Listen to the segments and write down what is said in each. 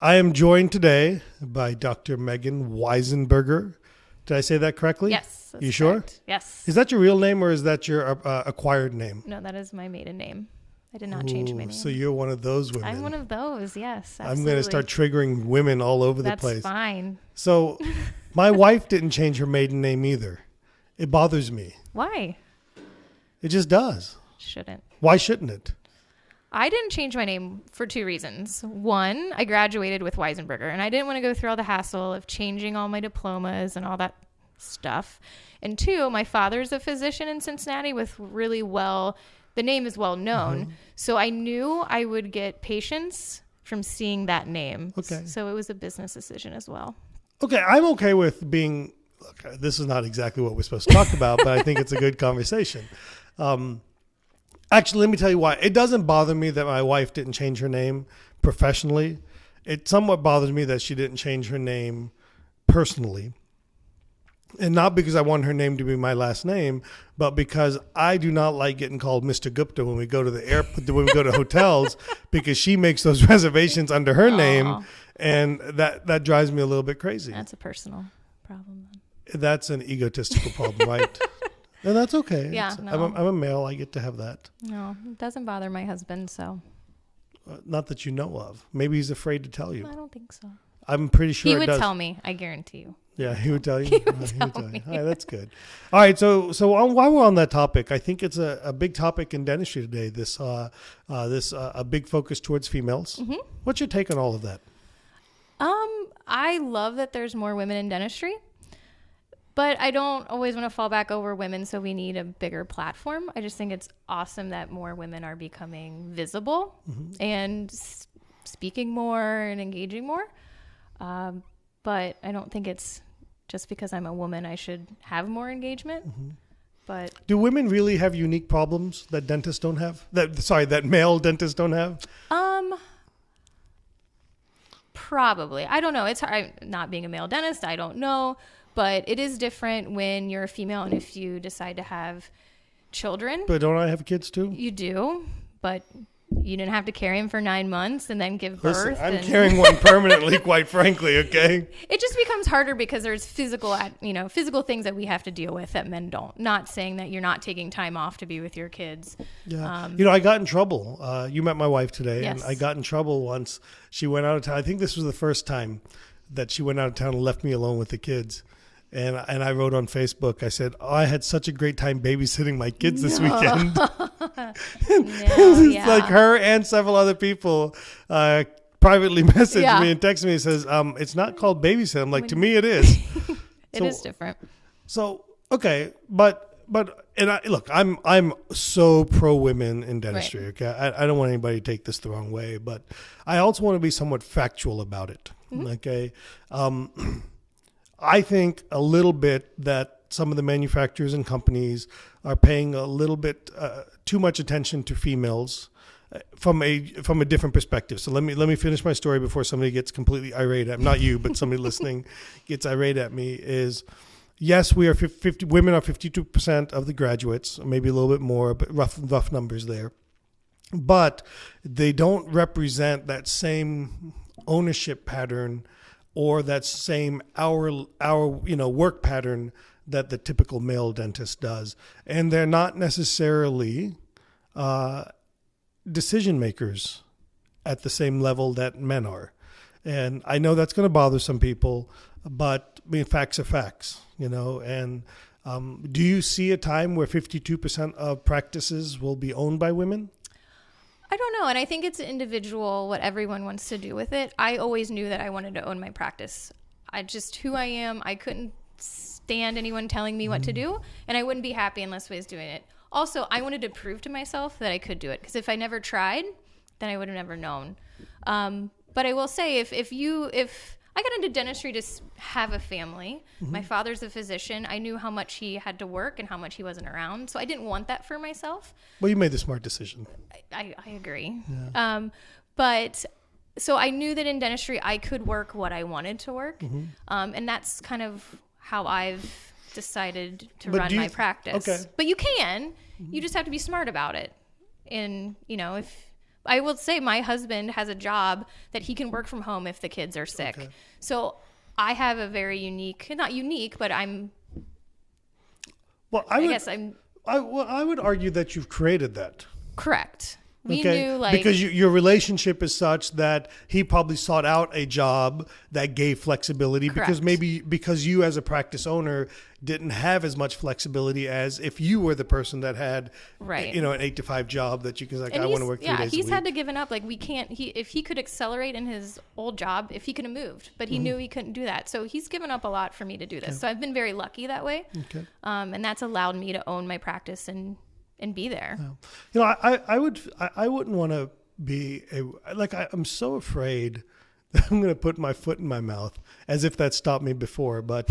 I am joined today by Dr. Megan Weisenberger. Did I say that correctly? Yes. You sure? Correct. Yes. Is that your real name or is that your acquired name? No, that is my maiden name. I did not change my name. So you're one of those women. I'm one of those, yes. Absolutely. I'm going to start triggering women all over the place. That's fine. So my wife didn't change her maiden name either. It bothers me. Why? It just does. Shouldn't. Why shouldn't it? I didn't change my name for two reasons. One, I graduated with Weisenberger, and I didn't want to go through all the hassle of changing all my diplomas and all that stuff. And two, my father's a physician in Cincinnati with the name is well known. Mm-hmm. So I knew I would get patients from seeing that name. Okay. So it was a business decision as well. Okay, I'm okay with being, look, this is not exactly what we're supposed to talk about, but I think it's a good conversation. Actually, let me tell you why. It doesn't bother me that my wife didn't change her name professionally. It somewhat bothers me that she didn't change her name personally. And not because I want her name to be my last name, but because I do not like getting called Mr. Gupta when we go to the airport, when we go to hotels, because she makes those reservations under her name, and that drives me a little bit crazy. That's a personal problem then. That's an egotistical problem, right? And that's okay. Yeah, no. I'm a male. I get to have that. No, it doesn't bother my husband, so. Not that you know of. Maybe he's afraid to tell you. I don't think so. I'm pretty sure he it would does. tell me. I guarantee you. Yeah, he would tell you. He would tell me. All right, that's good. All right, so while we're on that topic, I think it's a big topic in dentistry today. This a big focus towards females. Mm-hmm. What's your take on all of that? I love that there's more women in dentistry. But I don't always want to fall back over women, so we need a bigger platform. I just think it's awesome that more women are becoming visible and speaking more and engaging more. But I don't think it's just because I'm a woman I should have more engagement. Mm-hmm. But do women really have unique problems that dentists don't have? That male dentists don't have? Probably. I don't know. It's hard. Not being a male dentist, I don't know. But it is different when you're a female and if you decide to have children. But don't I have kids too? You do, but you didn't have to carry them for 9 months and then give birth. Listen, I'm carrying one permanently, quite frankly, okay? It just becomes harder because there's physical things that we have to deal with that men don't. Not saying that you're not taking time off to be with your kids. Yeah. I got in trouble. You met my wife today, yes. And I got in trouble once. She went out of town. I think this was the first time that she went out of town and left me alone with the kids. And I wrote on Facebook, I said, I had such a great time babysitting my kids this weekend. It's like her and several other people privately messaged me and texted me and says, it's not called babysitting. I'm like, to me it is. It is different. So, okay. But look, I'm so pro women in dentistry. Right. Okay. I don't want anybody to take this the wrong way, but I also want to be somewhat factual about it. Mm-hmm. Okay. I think a little bit that some of the manufacturers and companies are paying a little bit too much attention to females from a different perspective. So let me finish my story before somebody gets completely irate at me. Not you, but somebody listening gets irate at me. Is yes, we are 50. Women are 52% of the graduates, maybe a little bit more, but rough numbers there. But they don't represent that same ownership pattern or that same hour work pattern that the typical male dentist does. And they're not necessarily decision makers at the same level that men are. And I know that's going to bother some people, but I mean, facts are facts, and do you see a time where 52% of practices will be owned by women? I don't know. And I think it's individual what everyone wants to do with it. I always knew that I wanted to own my practice. I just who I am. I couldn't stand anyone telling me what to do. And I wouldn't be happy unless I was doing it. Also, I wanted to prove to myself that I could do it. Because if I never tried, then I would have never known. But I will say, if I got into dentistry to have a family. Mm-hmm. My father's a physician. I knew how much he had to work and how much he wasn't around. So I didn't want that for myself. Well, you made the smart decision. I agree. Yeah. But so I knew that in dentistry I could work what I wanted to work. Mm-hmm. And that's kind of how I've decided to run my practice. Okay. But you can. Mm-hmm. You just have to be smart about it. And, if I will say my husband has a job that he can work from home if the kids are sick. Okay. So I have a very not unique, but Well, I would argue that you've created that. correct. We Okay, knew because your relationship is such that he probably sought out a job that gave flexibility because Correct. because you as a practice owner didn't have as much flexibility as if you were the person that had Right. an 8 to 5 job that you can and I want to work 3 days a he's week. had to given up. Like we can't. If he could accelerate in his old job, if he could have moved, but he knew he couldn't do that. So he's given up a lot for me to do this. So I've been very lucky that way. Okay. And that's allowed me to own my practice and be there. I wouldn't want to be I'm so afraid that I'm going to put my foot in my mouth as if that stopped me before. But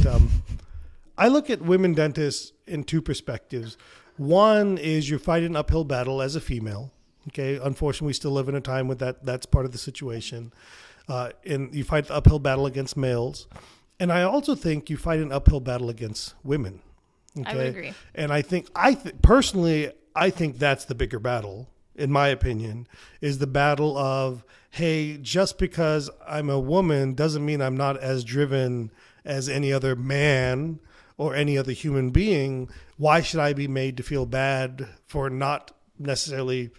I look at women dentists in two perspectives. One is you're fighting an uphill battle as a female. Okay. Unfortunately, we still live in a time with that's part of the situation. And you fight the uphill battle against males. And I also think you fight an uphill battle against women. Okay? I would agree. And I think personally, I think that's the bigger battle, in my opinion, is the battle of, hey, just because I'm a woman doesn't mean I'm not as driven as any other man or any other human being. Why should I be made to feel bad for not necessarily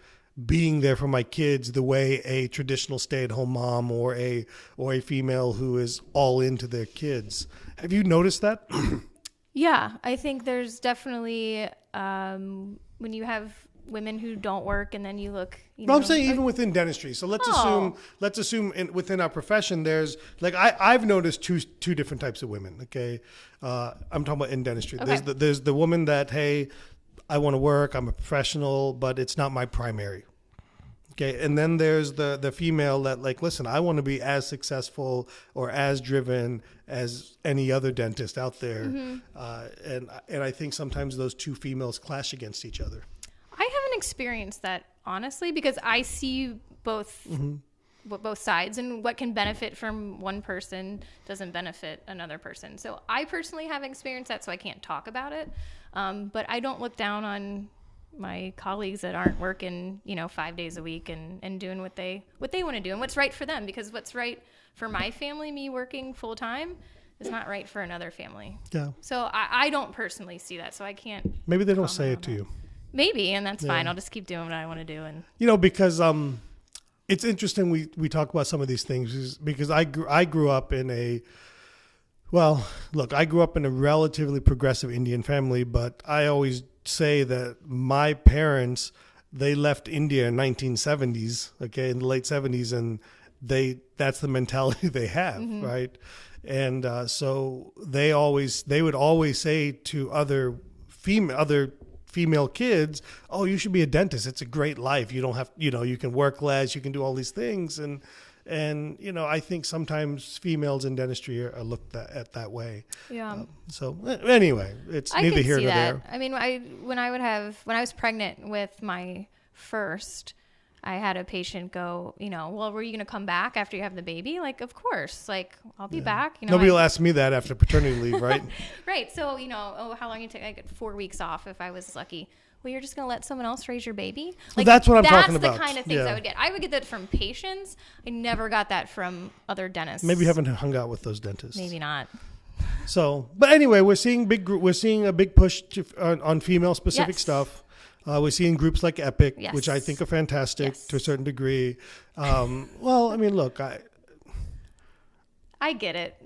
being there for my kids the way a traditional stay-at-home mom or a female who is all into their kids? Have you noticed that? Yeah, I think there's definitely when you have women who don't work and then you look. No, I'm saying even within dentistry. So let's assume within our profession, there's I've noticed two different types of women. Okay, I'm talking about in dentistry. Okay. There's the woman that, hey, I want to work, I'm a professional, but it's not my primary. Okay, and then there's the female that listen, I want to be as successful or as driven as any other dentist out there. And I think sometimes those two females clash against each other. I haven't experienced that, honestly, because I see both sides, and what can benefit from one person doesn't benefit another person. So I personally haven't experienced that, so I can't talk about it. But I don't look down on my colleagues that aren't working, 5 days a week and doing what they want to do and what's right for them, because what's right for my family, me working full time, is not right for another family. Yeah. So I don't personally see that, so I can't. Maybe they don't say it to you. Maybe, and that's fine. I'll just keep doing what I want to do. And because it's interesting we talk about some of these things because I grew up in I grew up in a relatively progressive Indian family, but I always say that my parents, they left India in 1970s, okay, in the late 70s, and that's the mentality they have, right? And so they would always say to other female kids, oh, you should be a dentist. It's a great life. You don't have, you can work less, you can do all these things. And I think sometimes females in dentistry are looked at that way. yeah. So anyway, it's I neither could here see nor that. there. I mean, when I was pregnant with my first, I had a patient go, well, were you going to come back after you have the baby? Like, of course, I'll be back. Nobody will ask me that after paternity leave, right? Right. So, how long you take? I get 4 weeks off if I was lucky. Well, you're just going to let someone else raise your baby? Well, that's what I'm talking about. That's the kind of things I would get. I would get that from patients. I never got that from other dentists. Maybe you haven't hung out with those dentists. Maybe not. So, but anyway, we're seeing a big push on female specific Yes. stuff. We're seeing groups like Epic, Yes. which I think are fantastic Yes. to a certain degree. Well, I mean, look, I get it.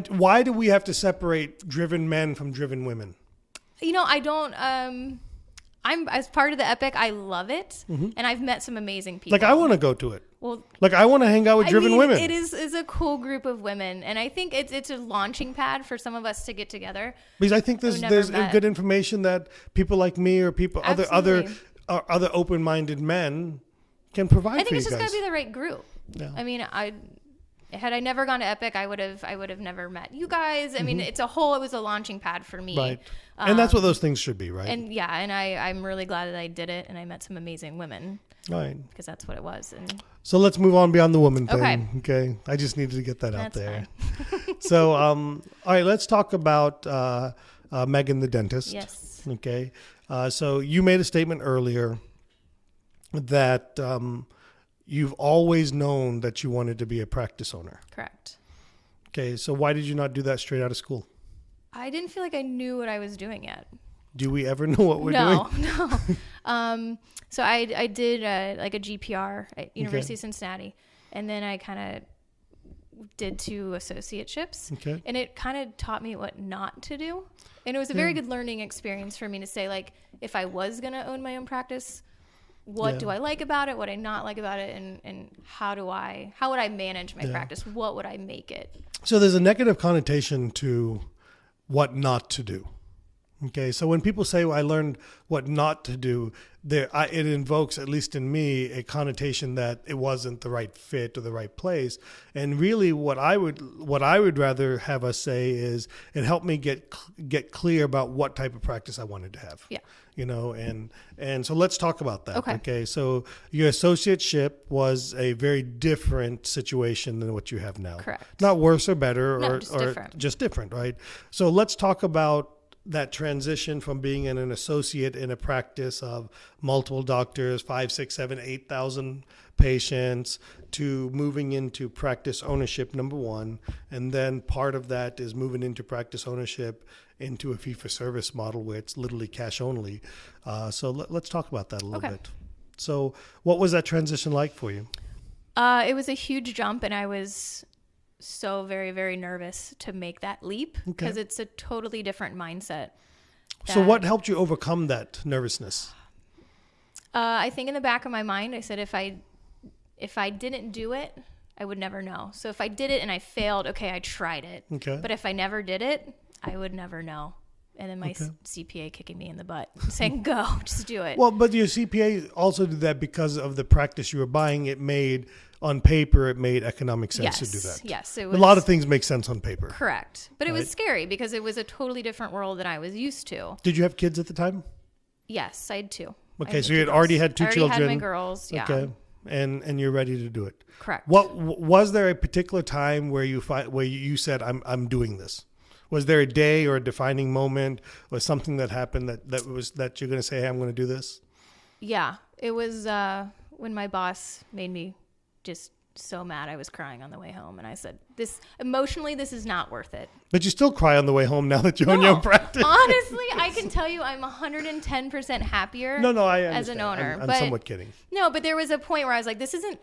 why do we have to separate driven men from driven women? I don't. I'm as part of the Epic. I love it, and I've met some amazing people. I want to go to it. Well, I want to hang out with driven women. It is a cool group of women, and I think it's a launching pad for some of us to get together. Because I think there's good information that people like me or people other open-minded men can provide. I think for it's you just guys. got to be the right group. Yeah. I mean, had I never gone to Epic, I would have never met you guys. I mean, it was a launching pad for me. Right. And that's what those things should be, right? And yeah, and I'm really glad that I did it, and I met some amazing women. Right. Because that's what it was. And So let's move on beyond the woman thing. Okay. Okay. I just needed to get that out That's there. So, all right, let's talk about Megan the dentist. yes. Okay. So you made a statement earlier that you've always known that you wanted to be a practice owner. Correct. Okay, so why did you not do that straight out of school? I didn't feel like I knew what I was doing yet. Do we ever know what we're doing? No. So I did like a GPR at University of Cincinnati, and then I kind of did 2 associateships, and it kind of taught me what not to do. And it was a very good learning experience for me to say, like, if I was going to own my own practice, what do I like about it? What I not like about it? And how would I manage my practice? What would I make it? So there's a negative connotation to what not to do. Okay, so when people say, well, I learned what not to do, it invokes, at least in me, a connotation that it wasn't the right fit or the right place. And really what I would rather have us say is it helped me get clear about what type of practice I wanted to have. Yeah. And so let's talk about that. Okay. So your associateship was a very different situation than what you have now. Correct. Not worse or better, No, or different. Just different, right? So let's talk about that transition from being an associate in a practice of multiple doctors, 5, 6, 7, 8,000 patients, to moving into practice ownership, number one. And then part of that is moving into practice ownership into a fee-for-service model where it's literally cash only. So let's talk about that a little bit. So what was that transition like for you? It was a huge jump, and I was so very, very nervous to make that leap because it's a totally different mindset. So what helped you overcome that nervousness? I think in the back of my mind, I said, if I didn't do it, I would never know. So if I did it and I failed, okay, I tried it. Okay. But if I never did it, I would never know. And then my CPA kicking me in the butt, saying, go, just do it. Well, but your CPA also did that because of the practice you were buying. It made, on paper, it made economic sense to do that. Yes. It was, a lot of things make sense on paper. Correct. But it was scary because it was a totally different world than I was used to. Did you have kids at the time? Yes, I had 2. Okay, so you had already had 2 children. I already had my girls, yeah. Okay, and you're ready to do it. Correct. What was there a particular time where you said, I'm doing this? Was there a day or a defining moment or something that happened that you're going to say, hey, I'm going to do this? Yeah, it was when my boss made me just so mad. I was crying on the way home, and I said, this is not worth it. But you still cry on the way home now that you own your own practice. Honestly, I can tell you I'm 110% happier I understand. as an owner. I'm somewhat kidding. No, but there was a point where I was like, this isn't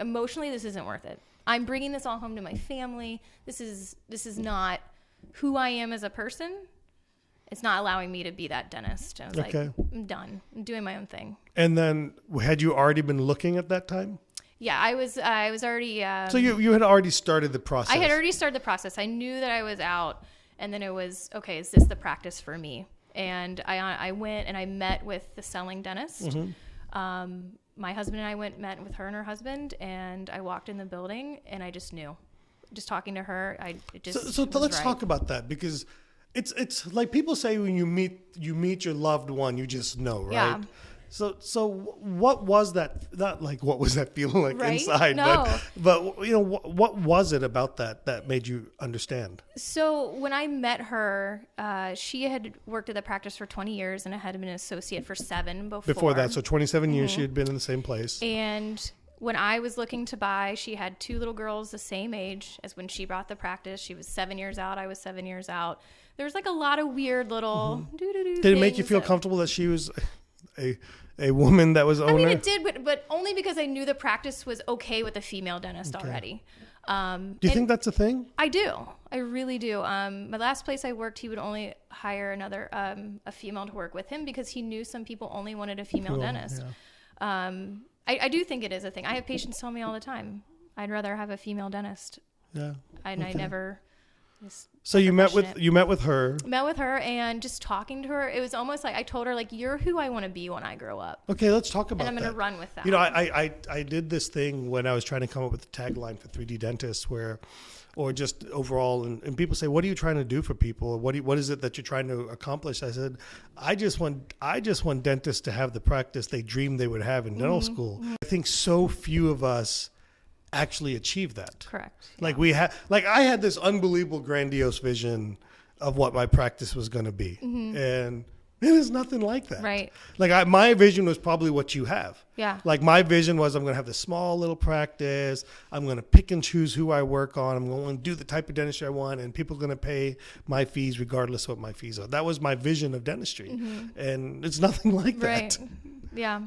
worth it. I'm bringing this all home to my family. This is not who I am as a person. It's not allowing me to be that dentist. I was like, I'm done. I'm doing my own thing. And then had you already been looking at that time? Yeah, I was already. So you had already started the process. I had already started the process. I knew that I was out, and then it was, okay, is this the practice for me? And I went and I met with the selling dentist. Mm-hmm. My husband and I met with her and her husband, and I walked in the building, and I just knew. Just talking to her, So let's talk about that, because it's like people say when you meet your loved one, you just know, right? Yeah. So what was that? Not like what was that feeling like inside? No. But what was it about that made you understand? So when I met her, she had worked at the practice for 20 years and I had been an associate for 7 before. Before that, so 27 years she had been in the same place. And when I was looking to buy, she had 2 little girls the same age as when she brought the practice. She was 7 years out. I was 7 years out. There was like a lot of weird little Did it make you feel comfortable that she was a woman that was owner? I mean, it did, but only because I knew the practice was okay with a female dentist already. Do you think that's a thing? I do. I really do. My last place I worked, he would only hire a female to work with him because he knew some people only wanted a female dentist. Yeah. I do think it is a thing. I have patients tell me all the time, I'd rather have a female dentist. Yeah. And I never. So you met with her. Met with her, and just talking to her, it was almost like I told her, like, you're who I want to be when I grow up. Okay, let's talk about that. And I'm going to run with that. You know, I did this thing when I was trying to come up with the tagline for 3D dentists, or just overall, and people say, what are you trying to do for people? What is it that you're trying to accomplish? I said, I just want dentists to have the practice they dreamed they would have in dental school. Mm-hmm. I think so few of us actually achieve that. Correct. Yeah. I had this unbelievable grandiose vision of what my practice was going to be. Mm-hmm. And It is nothing like that. Right. Like my vision was probably what you have. Yeah. Like my vision was I'm going to have this small little practice. I'm going to pick and choose who I work on. I'm going to do the type of dentistry I want, and people are going to pay my fees regardless of what my fees are. That was my vision of dentistry. And it's nothing like that. Right. Yeah.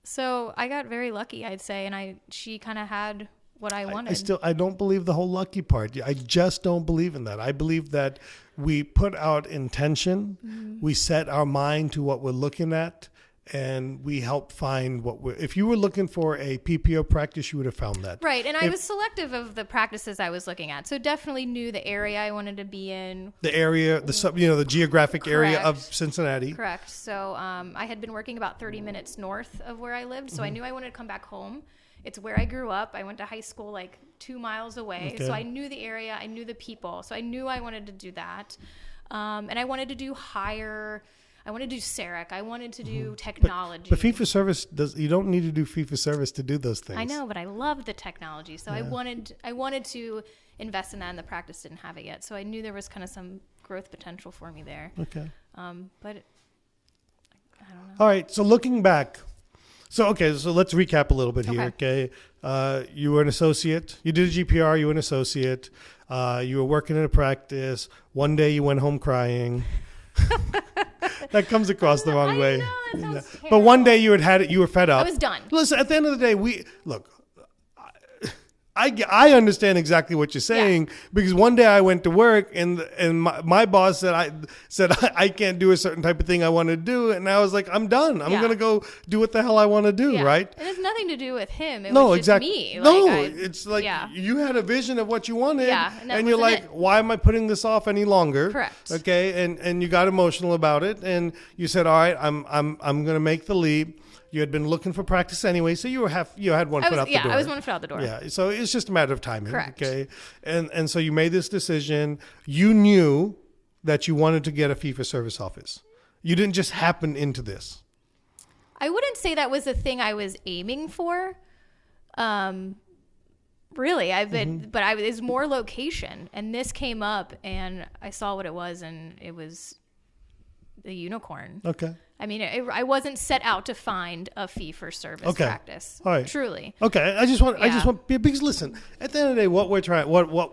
So I got very lucky, I'd say, and she kind of had what I wanted. I don't believe the whole lucky part. I just don't believe in that. I believe that we put out intention, we set our mind to what we're looking at, and we help find if you were looking for a PPO practice, you would have found that. Right. And I was selective of the practices I was looking at. So definitely knew the area I wanted to be in. The area, the geographic area of Cincinnati. Correct. So I had been working about 30 minutes north of where I lived. So I knew I wanted to come back home. It's where I grew up. I went to high school like 2 miles away. Okay. So I knew the area. I knew the people. So I knew I wanted to do that. And I wanted to do I wanted to do CEREC. I wanted to do technology. But fee-for-service, you don't need to do fee-for-service to do those things. I know, but I loved the technology. So I wanted to invest in that, and the practice didn't have it yet. So I knew there was kind of some growth potential for me there. Okay. But I don't know. All right. So looking back, so let's recap a little bit here. Okay. You were an associate. You did a GPR. You were an associate. You were working in a practice. One day you went home crying. That comes across the wrong way. That sounds terrible. But one day you had it. You were fed up. I was done. Listen, at the end of the day, I understand exactly what you're saying, because one day I went to work and my boss said I can't do a certain type of thing I want to do, and I was like, I'm done. I'm going to go do what the hell I want to do, right? And it's nothing to do with him. It no, was just exactly. me. It's like you had a vision of what you wanted, and you're like, why am I putting this off any longer? Correct. Okay, and you got emotional about it, and you said, all right, I'm going to make the leap. You had been looking for practice anyway, so you had one foot out the door. Yeah, I was one foot out the door. Yeah, so it's just a matter of timing. Correct. Okay, and so you made this decision. You knew that you wanted to get a fee-for-service office. You didn't just happen into this. I wouldn't say that was the thing I was aiming for. Really, but it was more location, and this came up, and I saw what it was, and it was the unicorn. Okay. I mean, I wasn't set out to find a fee-for-service practice. All right. Truly. Okay. I just want because listen, at the end of the day, what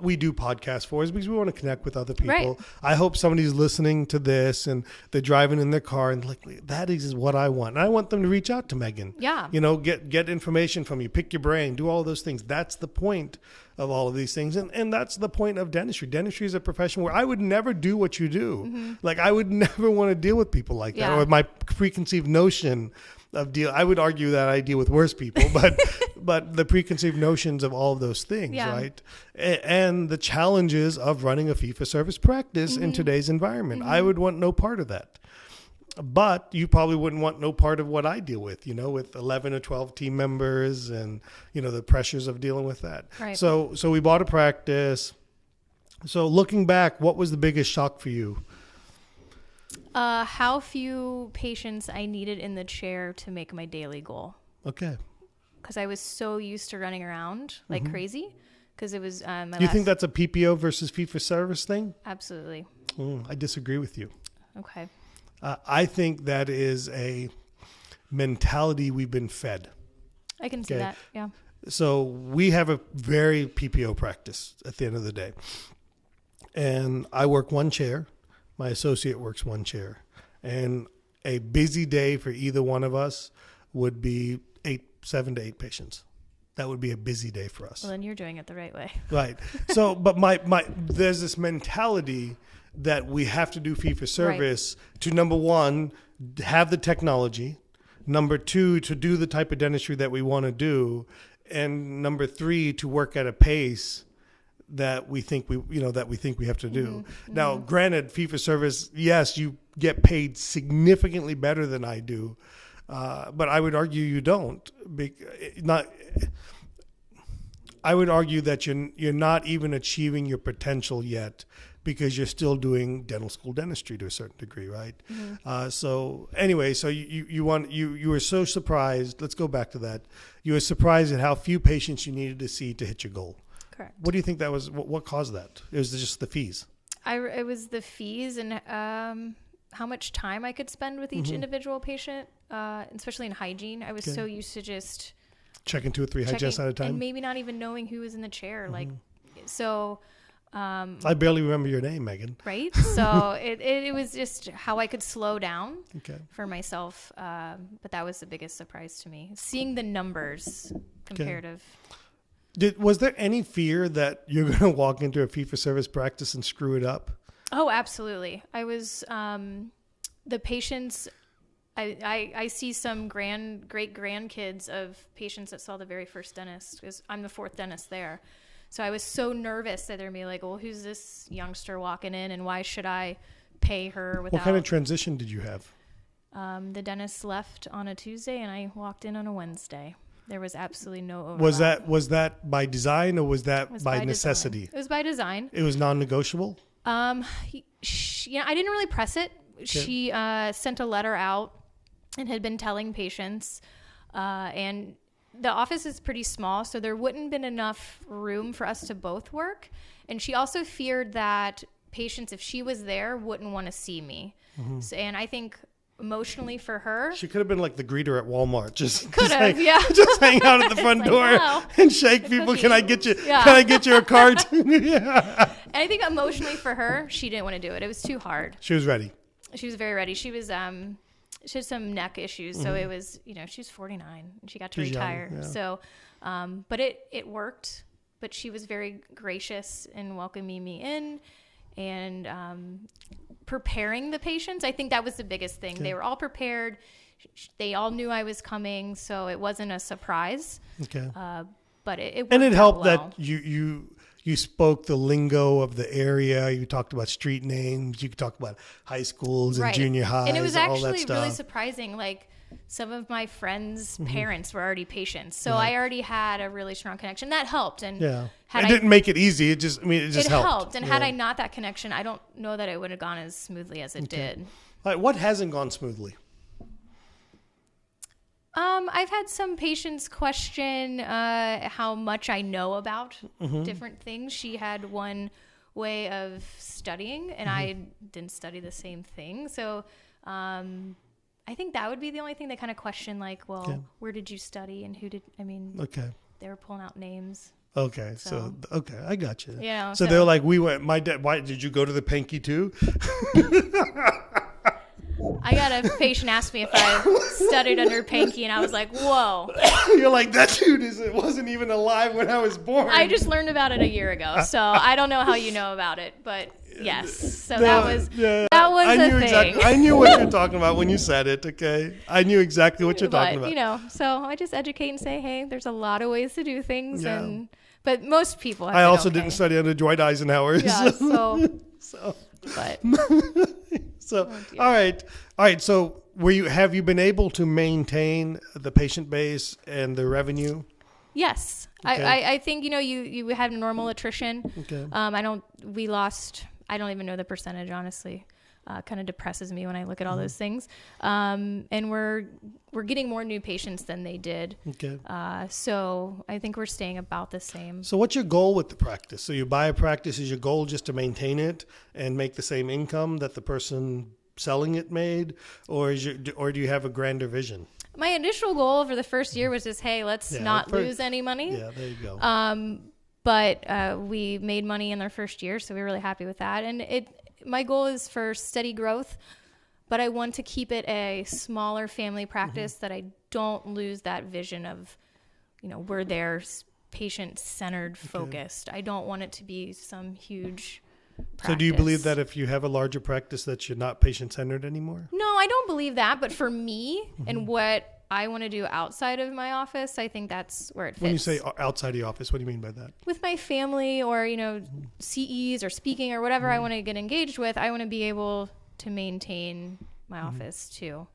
we do podcasts for is because we want to connect with other people. Right. I hope somebody's listening to this and they're driving in their car and like, that is what I want. And I want them to reach out to Megan. Yeah. Get information from you, pick your brain, do all those things. That's the point of all of these things. And that's the point of dentistry. Dentistry is a profession where I would never do what you do. Mm-hmm. Like I would never want to deal with people like that, or my preconceived notion of I would argue that I deal with worse people, but but the preconceived notions of all of those things, right? And the challenges of running a fee-for-service practice in today's environment. I would want no part of that. But you probably wouldn't want no part of what I deal with, with 11 or 12 team members and, the pressures of dealing with that. Right. So we bought a practice. So looking back, what was the biggest shock for you? How few patients I needed in the chair to make my daily goal. Okay. Because I was so used to running around like crazy. Because it was You think that's a PPO versus fee-for-service thing? Absolutely. I disagree with you. Okay. I think that is a mentality we've been fed. I can see that, yeah. So we have a very PPO practice at the end of the day. And I work one chair. My associate works one chair. And a busy day for either one of us would be 7 to 8 patients. That would be a busy day for us. Well, then you're doing it the right way. Right. So, but there's this mentality that we have to do fee-for-service to, number one, have the technology, number two, to do the type of dentistry that we want to do, and number three, to work at a pace that we think we have to do. Mm-hmm. Now, granted, fee-for-service, yes, you get paid significantly better than I do, but I would argue you don't. I would argue that you're not even achieving your potential yet, because you're still doing dental school dentistry to a certain degree, right? Mm-hmm. So anyway, so you were so surprised. Let's go back to that. You were surprised at how few patients you needed to see to hit your goal. Correct. What do you think that was? What caused that? It was just the fees. It was the fees, and how much time I could spend with each individual patient, especially in hygiene. I was so used to just checking 2 or 3 hygienists at a time, and maybe not even knowing who was in the chair. Like, so. I barely remember your name, Megan. Right. So it was just how I could slow down for myself. But that was the biggest surprise to me, seeing the numbers comparative. Was there any fear that you're going to walk into a fee-for-service practice and screw it up? Oh, absolutely. I was, the patients, I see some great grandkids of patients that saw the very first dentist, because I'm the 4th dentist there. So I was so nervous that they're going to be like, well, who's this youngster walking in and why should I pay her without... What kind of transition did you have? The dentist left on a Tuesday and I walked in on a Wednesday. There was absolutely no overlap. Was that by design or was that by necessity? Design. It was by design. It was non-negotiable? I didn't really press it. Okay. She sent a letter out and had been telling patients, and the office is pretty small, so there wouldn't have been enough room for us to both work. And she also feared that patients, if she was there, wouldn't want to see me. So, and I think emotionally for her, she could have been like the greeter at Walmart, just hang out at the front door and shake people. Can I get you? Yeah. Can I get you a cart? And I think emotionally for her, she didn't want to do it. It was too hard. She was ready. She was very ready. She was she had some neck issues, so it was, she's 49 and she got to retire. Young, yeah. So, but it worked. But she was very gracious in welcoming me in and preparing the patients. I think that was the biggest thing. Okay. They were all prepared. They all knew I was coming, so it wasn't a surprise. Okay. But it worked. And it helped that you spoke the lingo of the area. You talked about street names. You could talk about high schools and junior highs. And it was actually really surprising. Like, some of my friends' parents were already patients. So I already had a really strong connection. That helped. And it didn't make it easy. It just helped. And had I not that connection, I don't know that it would have gone as smoothly as it did. All right, what hasn't gone smoothly? I've had some patients question how much I know about different things. She had one way of studying, and I didn't study the same thing. So I think that would be the only thing they kind of question, like, well, where did you study and who did, they were pulling out names. Okay. So I got you. Yeah. So they were like, my dad, why did you go to the Panky too? I got a patient ask me if I studied under Panky, and I was like, whoa. You're like, that dude wasn't even alive when I was born. I just learned about it a year ago, so I don't know how you know about it, but yes. So that was a thing. I knew what you're talking about when you said it, okay? I knew exactly what you're talking about. So I just educate and say, hey, there's a lot of ways to do things, but most people have I also didn't study under Dwight Eisenhower. Yeah, so. But all right. So have you been able to maintain the patient base and the revenue? Yes. Okay. I think, you had normal attrition. Okay. I don't even know the percentage, honestly. Kind of depresses me when I look at all those things. And we're getting more new patients than they did. Okay. So I think we're staying about the same. So what's your goal with the practice? So you buy a practice, is your goal just to maintain it and make the same income that the person selling it made, or do you have a grander vision? My initial goal for the first year was just, hey, let's not lose any money. Yeah, there you go. But we made money in their first year, so we were really happy with that. And my goal is for steady growth, but I want to keep it a smaller family practice that I don't lose that vision of, we're there patient-centered, focused. I don't want it to be some huge practice. So do you believe that if you have a larger practice that you're not patient-centered anymore? No, I don't believe that. But for me and what I want to do outside of my office, I think that's where it fits. When you say outside of the office, what do you mean by that? With my family or, CEs or speaking or whatever I want to get engaged with, I want to be able to maintain my office too.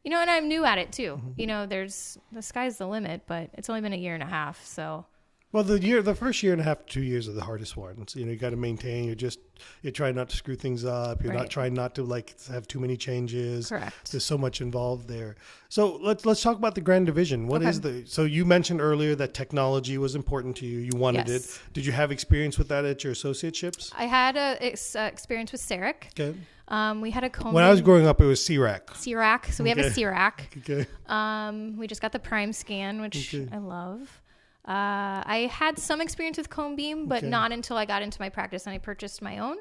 And I'm new at it too. There's the sky's the limit, but it's only been a year and a half. So. Well, the first year and a half, 2 years are the hardest ones. You got to maintain. You're trying not to screw things up. You're not trying not to have too many changes. Correct. There's so much involved there. So let's talk about the grand division. What is so you mentioned earlier that technology was important to you. You wanted it. Did you have experience with that at your associateships? I had experience with CEREC. Okay. We had a cone When I was growing up, it was CRAC. CRAC. So we have a CRAC. Okay. We just got the Prime Scan, which Okay. I love. I had some experience with cone beam, but not until I got into my practice and I purchased my own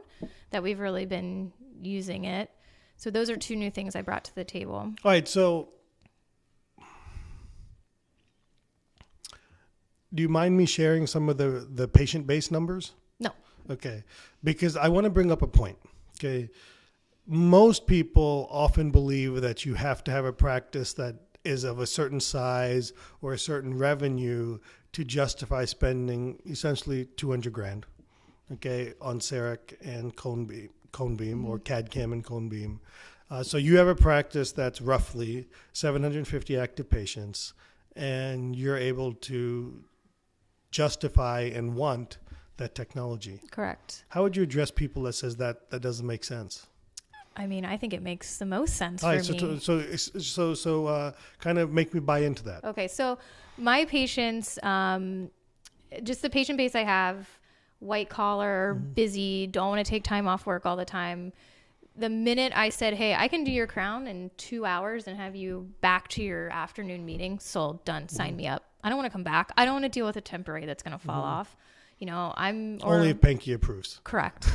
that we've really been using it. So those are two new things I brought to the table. All right. So do you mind me sharing some of the patient-based numbers? No. Okay. Because I want to bring up a point. Okay. Most people often believe that you have to have a practice that is of a certain size or a certain revenue to justify spending essentially $200,000, okay, on CEREC and cone beam or CAD/CAM and cone beam. So you have a practice that's roughly 750 active patients, and you're able to justify and want that technology. Correct. How would you address people that says that doesn't make sense? I mean, I think it makes the most sense All for right, me. so kind of make me buy into that. Okay, so my patients, just the patient base I have, white collar, busy, don't want to take time off work all the time. The minute I said, hey, I can do your crown in 2 hours and have you back to your afternoon meeting, sold, done, sign me up. I don't want to come back. I don't want to deal with a temporary that's going to fall off. You know, Only if Panky approves. Correct.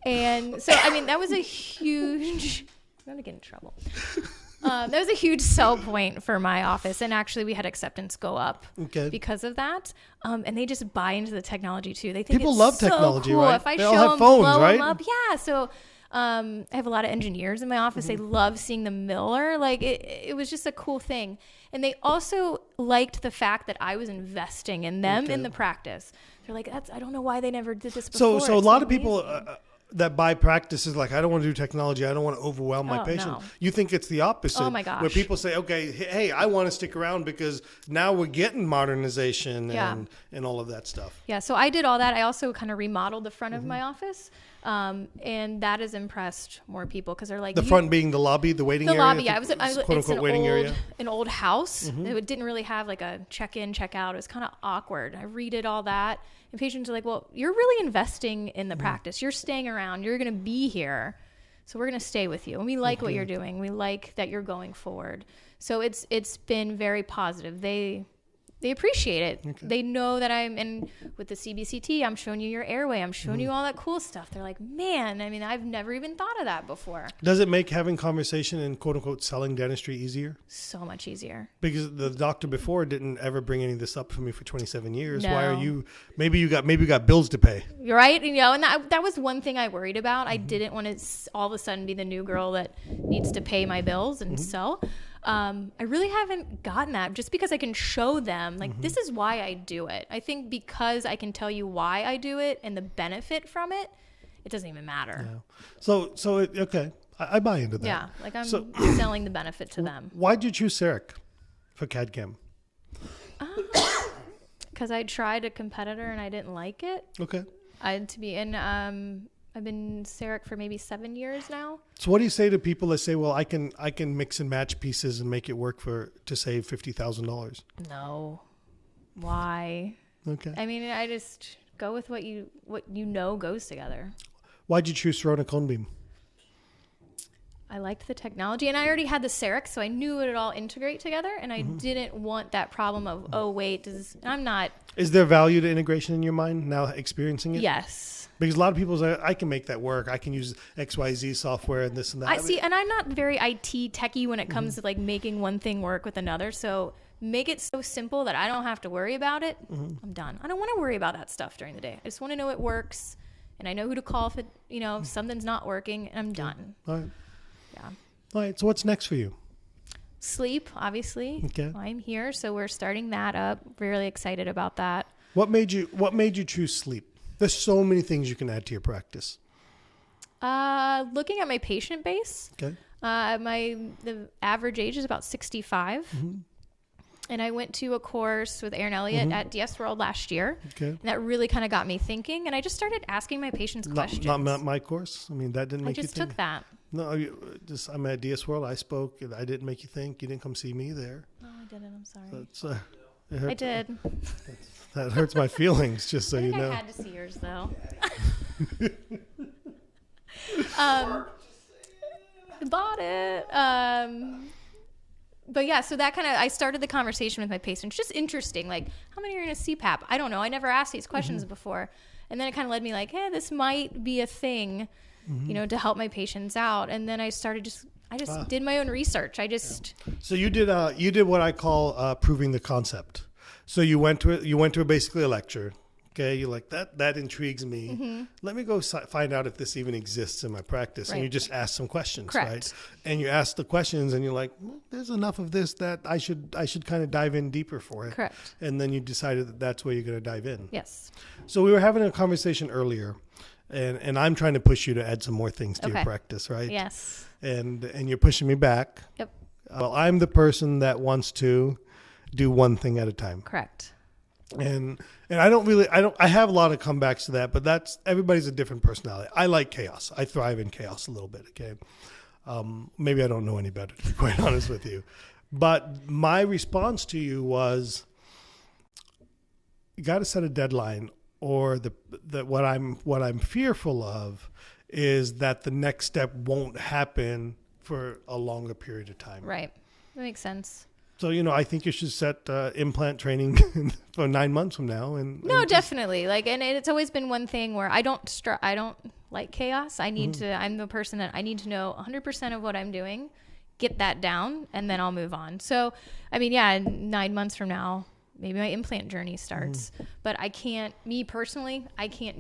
And so, I mean, that was a huge, I'm going to get in trouble. That was a huge sell point for my office. And actually we had acceptance go up because of that. And they just buy into the technology too. They think people it's love so technology, cool. right? If I They show all have them, phones, blow right? them up. Yeah. So, I have a lot of engineers in my office. They love seeing the miller. Like it was just a cool thing. And they also liked the fact that I was investing in them in the practice. They're like, I don't know why they never did this before. So a lot of people that buy practices like, I don't want to do technology. I don't want to overwhelm my patient. No. You think it's the opposite. Oh my gosh. Where people say, okay, hey, I want to stick around because now we're getting modernization and all of that stuff. Yeah. So I did all that. I also kind of remodeled the front of my office. And that has impressed more people because they're like the front being the lobby, the waiting area. The lobby, yeah. I was quote it's unquote waiting area. An old house. It didn't really have like a check-in, check-out. It was kind of awkward. I redid all that. And patients are like, well, you're really investing in the practice. You're staying around. You're going to be here. So we're going to stay with you. And we like what you're doing. We like that you're going forward. So it's been very positive. They appreciate it. Okay. They know that I'm in with the CBCT. I'm showing you your airway. I'm showing you all that cool stuff. They're like, man, I mean, I've never even thought of that before. Does it make having conversation and quote unquote selling dentistry easier? So much easier. Because the doctor before didn't ever bring any of this up for me for 27 years. No. Why are you? Maybe you got bills to pay. You're right. You know, and that was one thing I worried about. I didn't want to all of a sudden be the new girl that needs to pay my bills and sell. I really haven't gotten that just because I can show them like this is why I do it. I think because I can tell you why I do it and the benefit from it, it doesn't even matter. Yeah. Okay. I buy into that. Yeah. Like I'm selling the benefit to them. Why'd you choose CEREC for CAD/CAM? Because I tried a competitor and I didn't like it. Okay. I've been CEREC for maybe 7 years now. So what do you say to people that say, well, I can mix and match pieces and make it work to save $50,000? No. Why? Okay. I mean, I just go with what you know goes together. Why'd you choose Corona Cone Beam? I liked the technology, and I already had the CEREC, so I knew it would all integrate together, and I didn't want that problem of, oh, wait, I'm not... Is there value to integration in your mind now experiencing it? Yes. Because a lot of people say, I can make that work. I can use XYZ software and this and that. I see, and I'm not very IT techie when it comes to like making one thing work with another, so make it so simple that I don't have to worry about it. I'm done. I don't want to worry about that stuff during the day. I just want to know it works, and I know who to call if if something's not working, and I'm done. All right. Yeah. All right. So what's next for you? Sleep, obviously. Okay. I'm here, so we're starting that up. Really excited about that. What made you choose sleep? There's so many things you can add to your practice. Looking at my patient base. Okay. The average age is about 65. And I went to a course with Aaron Elliott at DS World last year. Okay. And that really kind of got me thinking. And I just started asking my patients questions. Not my course. I mean, that didn't make you think. I just took that. No, I'm at DS World. I spoke. I didn't make you think. You didn't come see me there. No, I didn't. I'm sorry. I did. That hurts my feelings, just so you know. I had to see yours, though. Bought it. But yeah, so that kind of, I started the conversation with my patients. Just interesting. Like, how many are in a CPAP? I don't know. I never asked these questions before. And then it kind of led me like, hey, this might be a thing, to help my patients out. And then I started I just did my own research. So you did what I call proving the concept. So you went to basically a lecture. Okay, you're like, that intrigues me. Let me go find out if this even exists in my practice. And you just ask some questions, Correct. right? And you ask the questions, and you're like, well, there's enough of this that I should kind of dive in deeper for it. Correct. And then you decided that that's where you're going to dive in. Yes. So we were having a conversation earlier, and I'm trying to push you to add some more things to your practice, right? Yes. And you're pushing me back. Yep. Well, I'm the person that wants to do one thing at a time. Correct. And I have a lot of comebacks to that, but everybody's a different personality. I like chaos. I thrive in chaos a little bit. Okay. Maybe I don't know any better, to be quite honest with you, but my response to you was, you got to set a deadline, or what I'm fearful of is that the next step won't happen for a longer period of time. Right. That makes sense. So, I think you should set implant training for 9 months from now. No, definitely. Like, and it's always been one thing where I don't like chaos. I need I'm the person that I need to know 100% of what I'm doing, get that down, and then I'll move on. So, I mean, yeah, 9 months from now, maybe my implant journey starts, but I can't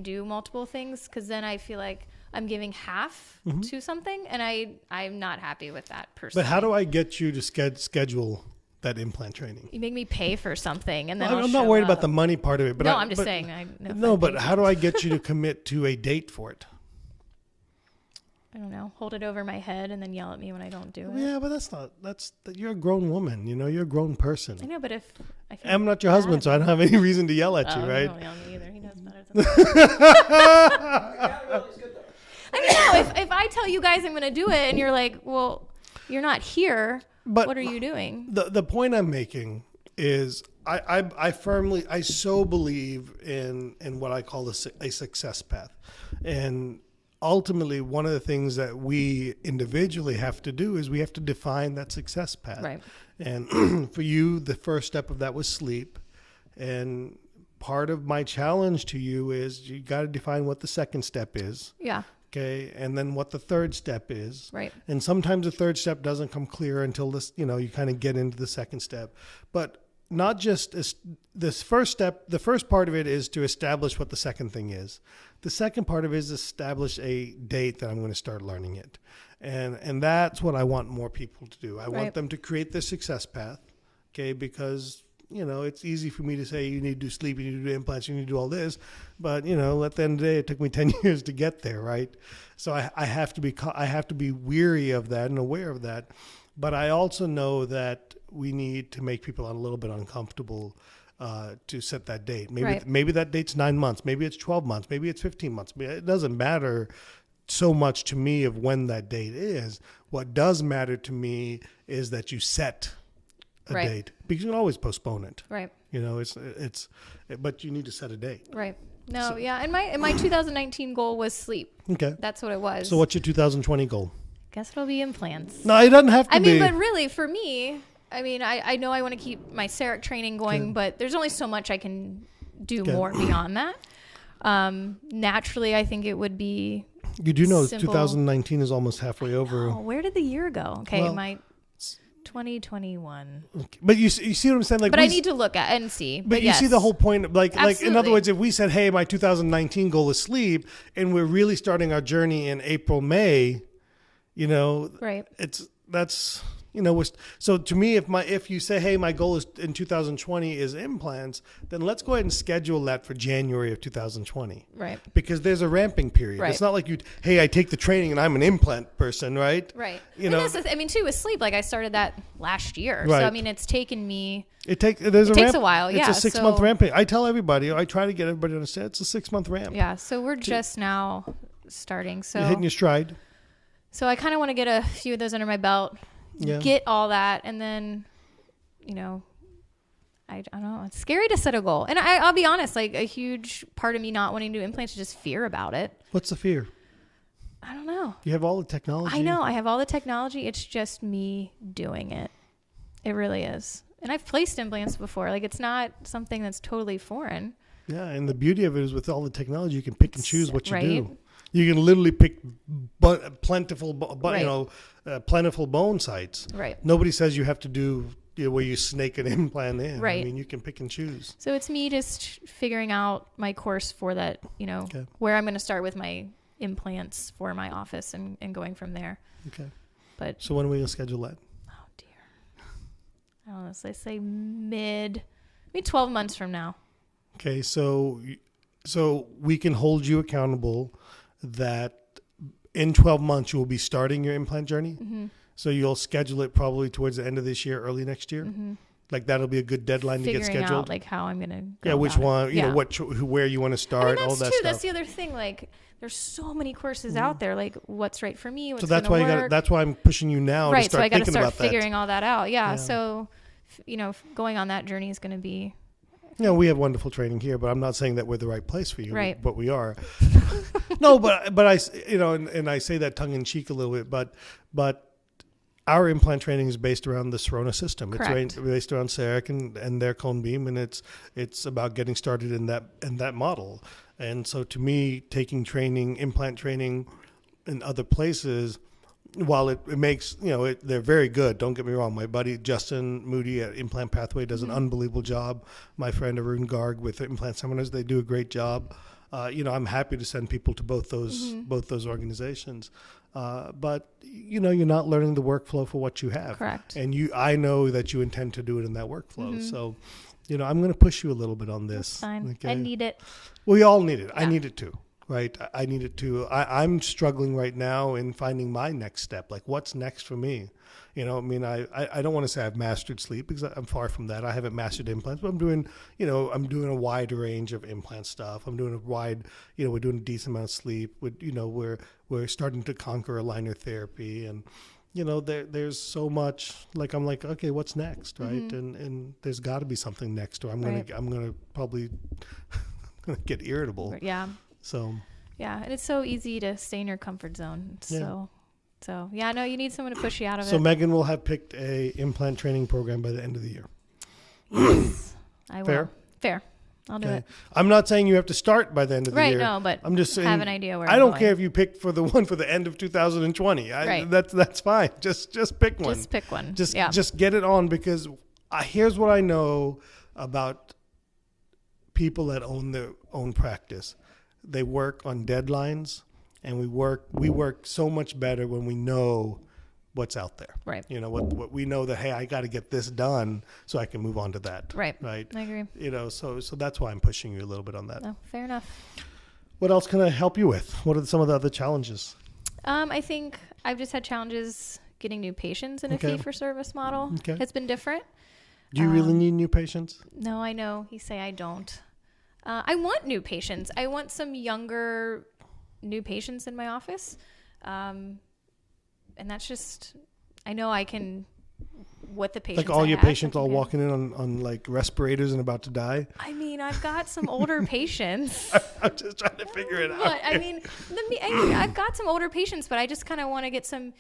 do multiple things, because then I feel like I'm giving half to something, and I'm not happy with that personally. But how do I get you to schedule that implant training? You make me pay for something, and then I'm not worried about the money part of it. But I'm just saying. But how do I get you to commit to a date for it? I don't know. Hold it over my head and then yell at me when I don't do it. Yeah, but you're a grown woman. You're a grown person. I know, but if I'm not your husband, so I don't have any reason to yell at you, right? He don't yell at me either. He knows better than that. I mean, no, if I tell you guys I'm going to do it and you're like, well, you're not here, but what are you doing? The point I'm making is I so believe in what I call a success path. And ultimately, one of the things that we individually have to do is we have to define that success path. Right. And for you, the first step of that was sleep. And part of my challenge to you is you got to define what the second step is. Yeah. Okay. And then what the third step is. Right. And sometimes the third step doesn't come clear until you kind of get into the second step. But not just this first step, the first part of it is to establish what the second thing is. The second part of it is establish a date that I'm going to start learning it. And that's what I want more people to do. I want them to create their success path. Okay. Because it's easy for me to say you need to do sleep, you need to do implants, you need to do all this. But, at the end of the day, it took me 10 years to get there, right? So I have to be weary of that and aware of that. But I also know that we need to make people a little bit uncomfortable to set that date. Maybe that date's 9 months. Maybe it's 12 months. Maybe it's 15 months. It doesn't matter so much to me of when that date is. What does matter to me is that you set a date, because you can always postpone it. Right. But you need to set a date. Right. No. Yeah. And my 2019 goal was sleep. Okay. That's what it was. So what's your 2020 goal? Guess it'll be implants. No, it doesn't have to be. But really for me, I know I want to keep my CEREC training going, but there's only so much I can do more beyond that. Naturally, I think it would be. You do know simple. 2019 is almost halfway over. Oh, where did the year go? Okay. My 2021. Okay. But you see what I'm saying? But I need to look at and see. But you see the whole point. Like in other words, if we said, hey, my 2019 goal is sleep, and we're really starting our journey in April, May, right. So to me, if you say, hey, my goal is in 2020 is implants, then let's go ahead and schedule that for January of 2020. Right. Because there's a ramping period. Right. It's not like I take the training and I'm an implant person, right? Right. Too, with sleep, like I started that last year. Right. So, it's taken me. It takes a while. Yeah. It's a 6 month ramping. I tell everybody, I try to get everybody to understand it's a 6 month ramp. Yeah. So we're just now starting. So you're hitting your stride. So I kind of want to get a few of those under my belt. Yeah. Get all that, and then, I don't know. It's scary to set a goal. And I'll be honest, like a huge part of me not wanting to do implants is just fear about it. What's the fear? I don't know. You have all the technology. I know. I have all the technology. It's just me doing it. It really is. And I've placed implants before. Like, it's not something that's totally foreign. Yeah, and the beauty of it is with all the technology, you can pick and choose what you do. Right. You can literally pick plentiful bone sites. Right. Nobody says you have to do where you snake an implant in. Right. I mean, you can pick and choose. So it's me just figuring out my course for that, where I'm going to start with my implants for my office and going from there. Okay. But so when are we going to schedule that? Oh, dear. I don't know. So I say maybe 12 months from now. Okay. So we can hold you accountable that in 12 months you will be starting your implant journey. Mm-hmm. So you'll schedule it probably towards the end of this year, early next year. Mm-hmm. Like that'll be a good deadline to get scheduled. Figuring out like how I'm going to go. Yeah, which one, you know, where you want to start, all that stuff. That's the other thing. Like there's so many courses out there. Like what's right for me, what's so that's gonna why work. that's why I'm pushing you now to start so I got to thinking start about figuring all that out. Yeah. Yeah. So, going on that journey is going to be. Yeah, we have wonderful training here, but I'm not saying that we're the right place for you. Right. But we are. No, but I, and I say that tongue in cheek a little bit, but our implant training is based around the Sirona system. Correct. It's based around CEREC and their cone beam, and it's about getting started in that model. And so to me, taking implant training in other places, while it makes, they're very good. Don't get me wrong. My buddy Justin Moody at Implant Pathway does an unbelievable job. My friend Arun Garg with Implant Seminars, they do a great job. I'm happy to send people to both those organizations. But you're not learning the workflow for what you have. Correct. And I know that you intend to do it in that workflow. So, I'm going to push you a little bit on this. That's fine. Okay? I need it. We all need it. Yeah. I need it too. Right. I need it too. I'm struggling right now in finding my next step. Like what's next for me? I don't want to say I've mastered sleep because I'm far from that. I haven't mastered implants, but I'm doing a wide range of implant stuff. I'm doing we're doing a decent amount of sleep. We're starting to conquer aligner therapy, and there's so much. Like I'm like, okay, what's next, right? And there's got to be something next, or I'm gonna probably get irritable. Yeah. So. Yeah, and it's so easy to stay in your comfort zone. So yeah, no, you need someone to push you out of it. So Megan will have picked a implant training program by the end of the year. Yes, I will. Fair. I'll do it. I'm not saying you have to start by the end of the year. Right, no, but I'm just saying, have an idea where I don't care if you pick for the one for the end of 2020. Right. That's fine. Just pick one. Just pick one. Just get it on, because here's what I know about people that own their own practice. They work on deadlines, and we work so much better when we know what's out there. Right. What we know that, hey, I got to get this done so I can move on to that. Right. Right. I agree. So that's why I'm pushing you a little bit on that. No, fair enough. What else can I help you with? What are some of the other challenges? I think I've just had challenges getting new patients in a fee-for-service model. Okay. It's been different. Do you really need new patients? No, I know. You say I don't. I want new patients. I want some younger new patients in my office. And that's just, I know I can, with the patients. Like all your patients all walking in on like respirators and about to die? I mean, I've got some older patients. I'm just trying to figure it out. But I mean, I've got some older patients, but I just kind of want to get some,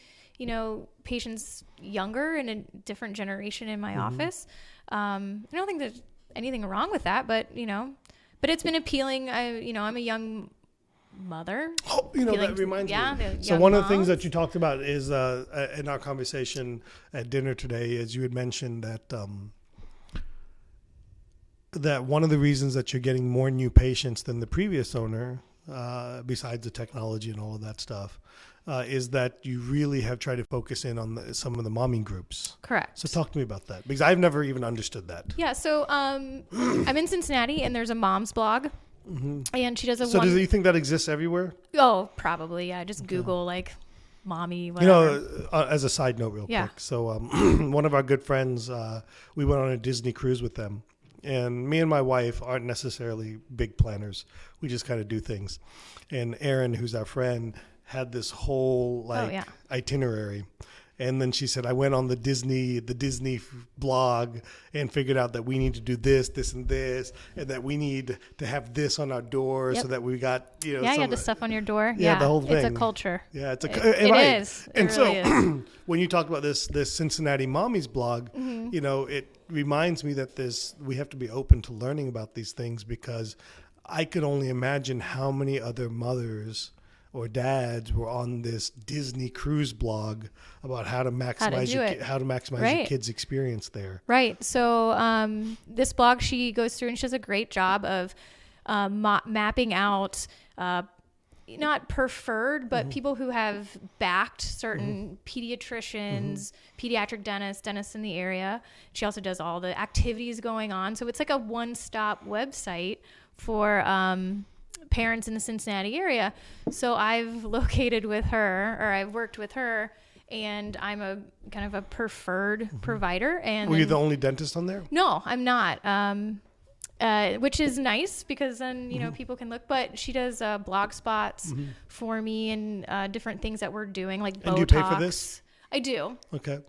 patients younger and a different generation in my office. I don't think there's anything wrong with that, but it's been appealing. I'm a young mother. Oh, that reminds me. So one of the things that you talked about is in our conversation at dinner today is you had mentioned that one of the reasons that you're getting more new patients than the previous owner, besides the technology and all of that stuff, is that you really have tried to focus in on some of the momming groups. Correct. So talk to me about that, because I've never even understood that. Yeah. So I'm in Cincinnati, and there's a mom's blog. And she does So do you think that exists everywhere? Oh, probably. Yeah. Just Google like mommy, whatever. As a side note real quick. So one of our good friends, we went on a Disney cruise with them. And me and my wife aren't necessarily big planners. We just kind of do things. And Aaron, who's our friend, had this whole itinerary. And then she said, I went on the Disney blog and figured out that we need to do this, this, and this, and that we need to have this on our door so that we got, you had the stuff on your door. Yeah, the whole thing. It's a culture. Yeah, it right. Is. It and really so is. when you talk about this Cincinnati Mommy's blog, it reminds me that we have to be open to learning about these things, because I could only imagine how many other mothers or dads were on this Disney cruise blog about how to maximize your kids' experience there. Right. So this blog, she goes through and she does a great job of mapping out not preferred, but people who have backed certain pediatricians, pediatric dentists in the area. She also does all the activities going on. So it's like a one-stop website for parents in the Cincinnati area. So I've located with her, or I've worked with her, and I'm a kind of a preferred provider. And were you the only dentist on there? No, I'm not. Which is nice, because then, people can look, but she does blog spots for me and different things that we're doing, like Botox. And do you pay for this? I do. Okay.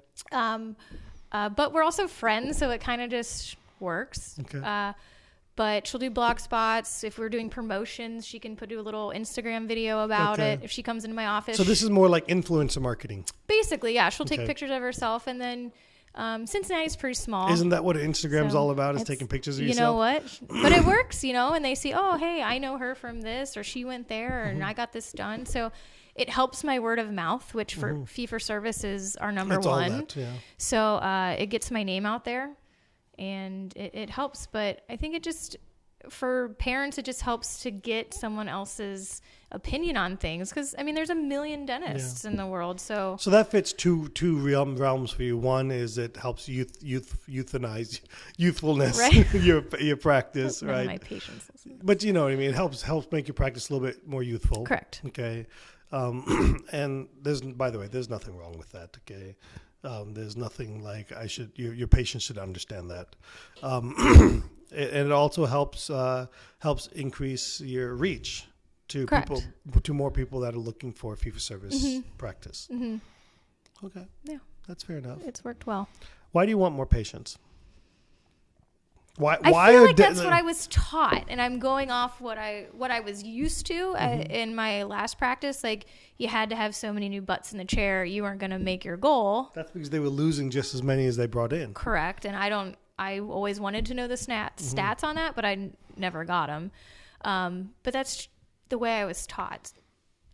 But we're also friends, so it kind of just works. Okay. But she'll do blog spots. If we're doing promotions, she can do a little Instagram video about it. If she comes into my office. So this is more like influencer marketing. Basically, yeah. She'll take pictures of herself, and then Cincinnati's pretty small. Isn't that what Instagram's all about, is taking pictures of yourself? You know what? But it works, and they see, oh, hey, I know her from this, or she went there, and I got this done. So it helps my word of mouth, which for fee-for-service is our number one. All that, yeah. So it gets my name out there, and it helps. But I think for parents, it just helps to get someone else's opinion on things, because there's a million dentists in the world. So that fits two realms for you. One is it helps euthanize youthfulness, right? your practice, None right? of my patients listen. But you know what I mean. It helps make your practice a little bit more youthful. Correct. Okay. And by the way, there's nothing wrong with that. Okay. There's nothing like your patients should understand that. And it also helps increase your reach to more people that are looking for fee-for-service practice. Okay. Yeah. That's fair enough. It's worked well. Why do you want more patients? Why I feel like that's what I was taught, and I'm going off what I was used to in my last practice. Like, you had to have so many new butts in the chair. You weren't going to make your goal. That's because they were losing just as many as they brought in. Correct. And I always wanted to know the stats on that, but I never got them. But that's the way I was taught,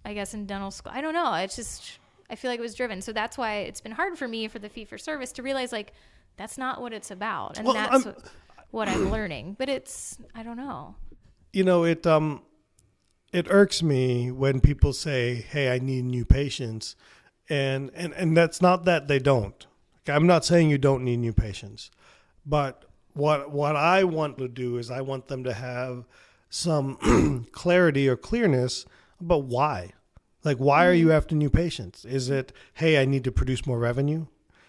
I guess, in dental school. I don't know. It's just, I feel like it was driven. So that's why it's been hard for me for the fee-for-service to realize, like, that's not what it's about. And that's what I'm learning. But I don't know. It irks me when people say, hey, I need new patients. And that's not that they don't. I'm not saying you don't need new patients. But what I want to do is I want them to have some clarity or clearness about why. Like, why are you after new patients? Is it, hey, I need to produce more revenue?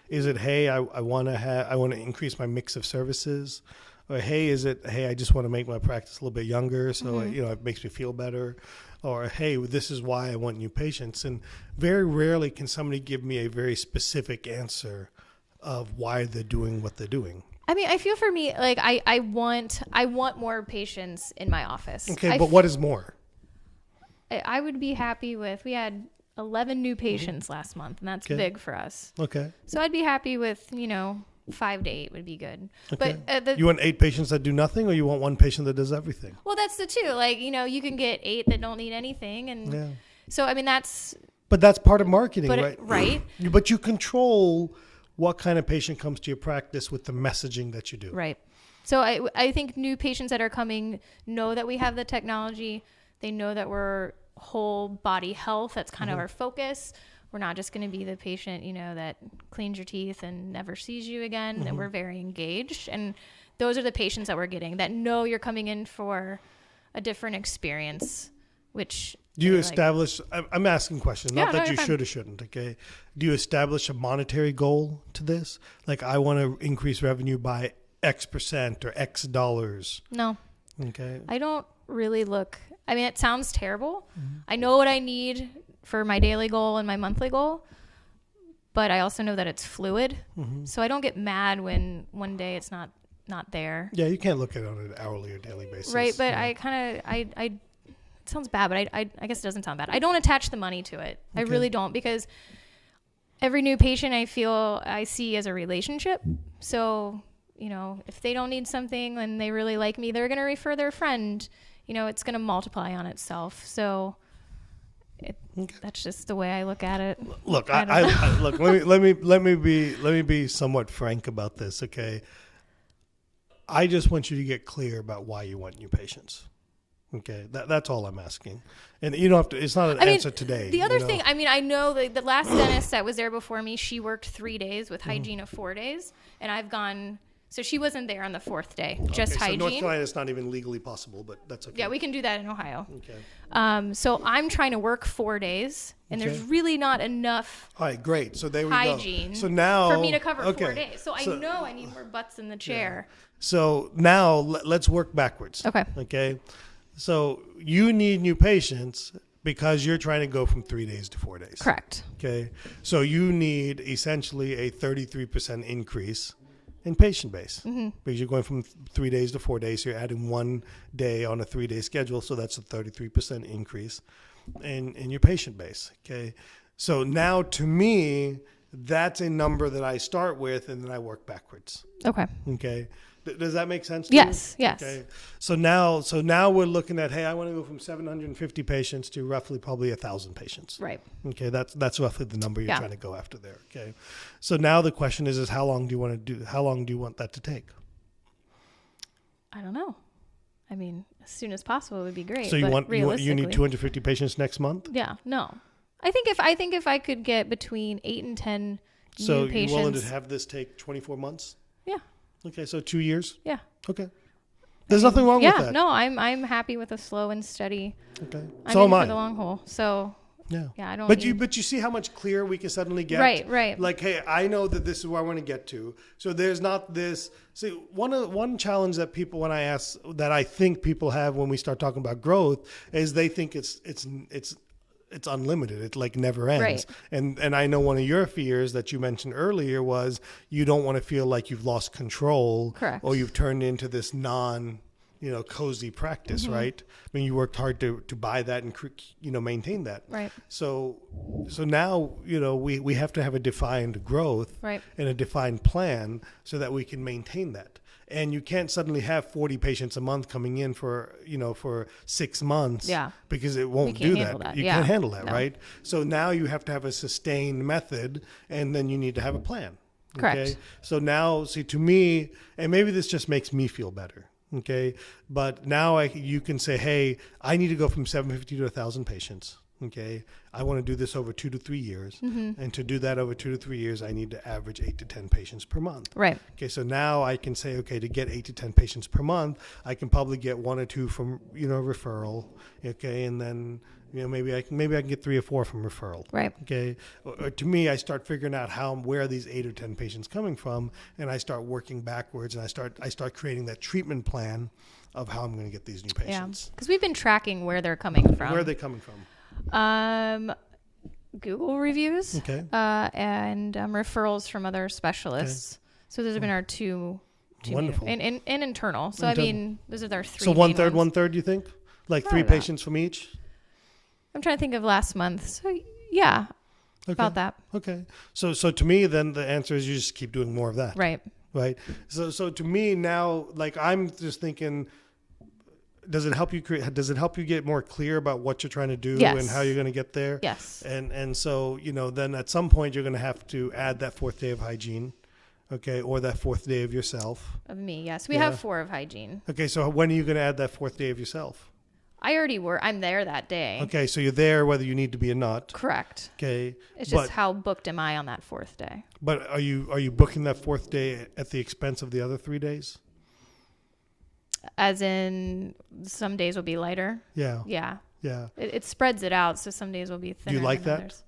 Is it, hey, I want to increase my mix of services? Or hey, I just want to make my practice a little bit younger, so it makes me feel better. Or hey, this is why I want new patients. And very rarely can somebody give me a very specific answer of why they're doing what they're doing. I feel for me, like, I want more patients in my office. Okay, but what is more? I would be happy we had 11 new patients last month, and that's big for us. Okay. So I'd be happy with, 5 to 8 would be good. Okay. But you want 8 patients that do nothing, or you want 1 patient that does everything? Well, that's the two. Like, you can get 8 that don't need anything. And so, that's... But that's part of marketing, right? Right. But you control what kind of patient comes to your practice with the messaging that you do. Right. So I think new patients that are coming know that we have the technology. They know that we're whole body health. That's kind of our focus. We're not just going to be the patient, that cleans your teeth and never sees you again. And we're very engaged. And those are the patients that we're getting that know you're coming in for a different experience, which... Do you establish, I'm asking questions, not that you should or shouldn't, okay? Do you establish a monetary goal to this? Like, I want to increase revenue by X% or X dollars. No. Okay. I don't really look, it sounds terrible. I know what I need for my daily goal and my monthly goal, but I also know that it's fluid. So I don't get mad when one day it's not there. Yeah, you can't look at it on an hourly or daily basis. Right, but yeah. I kind of, it sounds bad, but I guess it doesn't sound bad. I don't attach the money to it. I really don't, because every new patient I see as a relationship. So, if they don't need something and they really like me, they're going to refer their friend. It's going to multiply on itself. So that's just the way I look at it. Look, look. Let me be somewhat frank about this. Okay, I just want you to get clear about why you want new patients. Okay, that's all I'm asking, and you don't have to. It's not an answer today. The other thing, I know the last dentist that was there before me, she worked 3 days with hygiene of 4 days, and I've gone. So she wasn't there on the 4th day, just hygiene. So North Carolina is not even legally possible, but that's okay. Yeah, we can do that in Ohio. Okay. So I'm trying to work 4 days, and there's really not enough. All right, great. So there we hygiene go. So now for me to cover 4 days. So I know I need more butts in the chair. Yeah. So now let's work backwards. Okay. Okay. So you need new patients because you're trying to go from 3 days to 4 days. Correct. Okay. So you need essentially a 33% increase in patient base because you're going from 3 days to 4 days. So you're adding 1 day on a 3-day schedule. So that's a 33% increase in your patient base. Okay. So now to me, that's a number that I start with and then I work backwards. Okay. Okay. Does that make sense to yes, you? Yes. Okay. So now we're looking at, hey, I want to go from 750 patients to roughly probably 1,000 patients. Right. Okay. That's roughly the number you're trying to go after there. Okay. So now the question is how long do you want that to take? I don't know. I mean, as soon as possible would be great. So you need 250 patients next month? Yeah. No. I think if I could get between 8 and 10 new patients. So you're willing to have this take 24 months? Yeah. Okay, so 2 years? Yeah. Okay. There's nothing wrong with that. Yeah, no, I'm happy with a slow and steady. Okay. So am I. For the long haul. So yeah, I don't. But you see how much clearer we can suddenly get. Right. Like, hey, I know that this is where I want to get to. So there's not this. See, one challenge that people, when I ask, that I think people have when we start talking about growth, is they think it's unlimited. It like never ends. Right. And I know one of your fears that you mentioned earlier was you don't want to feel like you've lost control. Correct. Or you've turned into this cozy practice, right? I mean, you worked hard to buy that and maintain that. Right. So now we have to have a defined growth and a defined plan so that we can maintain that. And you can't suddenly have 40 patients a month coming in for 6 months because it won't do that. You can't handle that, right? So now you have to have a sustained method, and then you need to have a plan. Correct. Okay? So now, see, to me, and maybe this just makes me feel better, okay? But now you can say, hey, I need to go from 750 to 1,000 patients. Okay, I want to do this over 2 to 3 years. And to do that over 2 to 3 years, I need to average 8 to 10 patients per month. Right. Okay, so now I can say, okay, to get 8 to 10 patients per month, I can probably get 1 or 2 from, referral. Okay, and then, maybe I can get 3 or 4 from referral. Right. Okay. Or to me, I start figuring out where are these 8 or 10 patients coming from, and I start working backwards, and I start creating that treatment plan of how I'm going to get these new patients. Yeah, because we've been tracking where they're coming from. Where are they coming from? Google reviews. Okay. And referrals from other specialists. Okay. So those have been our two wonderful and internal. So I mean, those are our 3. So one third, you think? Like 3 patients from each? I'm trying to think of last month. So yeah, about that. Okay. So to me, then the answer is you just keep doing more of that. Right. Right. So to me now, like I'm just thinking, does it help you get more clear about what you're trying to do and how you're going to get there? Yes. And so, then at some point you're going to have to add that 4th day of hygiene. Okay. Or that 4th day of yourself. Of me. Yes. We have 4 of hygiene. Okay. So when are you going to add that 4th day of yourself? I already were. I'm there that day. Okay. So you're there whether you need to be or not. Correct. Okay. It's just how booked am I on that 4th day? But are you booking that 4th day at the expense of the other 3 days? As in, some days will be lighter. Yeah. Yeah. Yeah. It spreads it out, so some days will be thinner. Do you like that?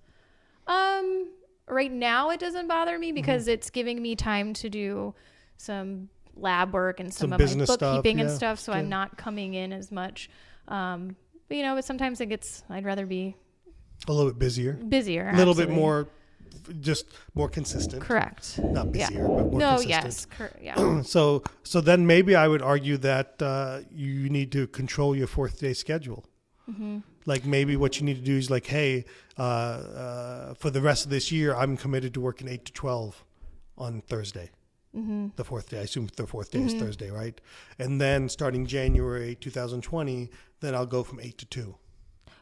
Others. Right now it doesn't bother me because it's giving me time to do some lab work and some of my bookkeeping and stuff. So I'm not coming in as much. But sometimes I'd rather be a little bit busier. A little absolutely. Bit more just more consistent. Correct. Not busier, but more No, consistent. yes. Yeah. So then maybe I would argue that you need to control your fourth day schedule. Mm-hmm. Like maybe what you need to do is like, hey, for the rest of this year, I'm committed to working 8 to 12 on Thursday. Mm-hmm. The fourth day. I assume the fourth day is Thursday, right? And then starting January 2020, then I'll go from 8 to 2.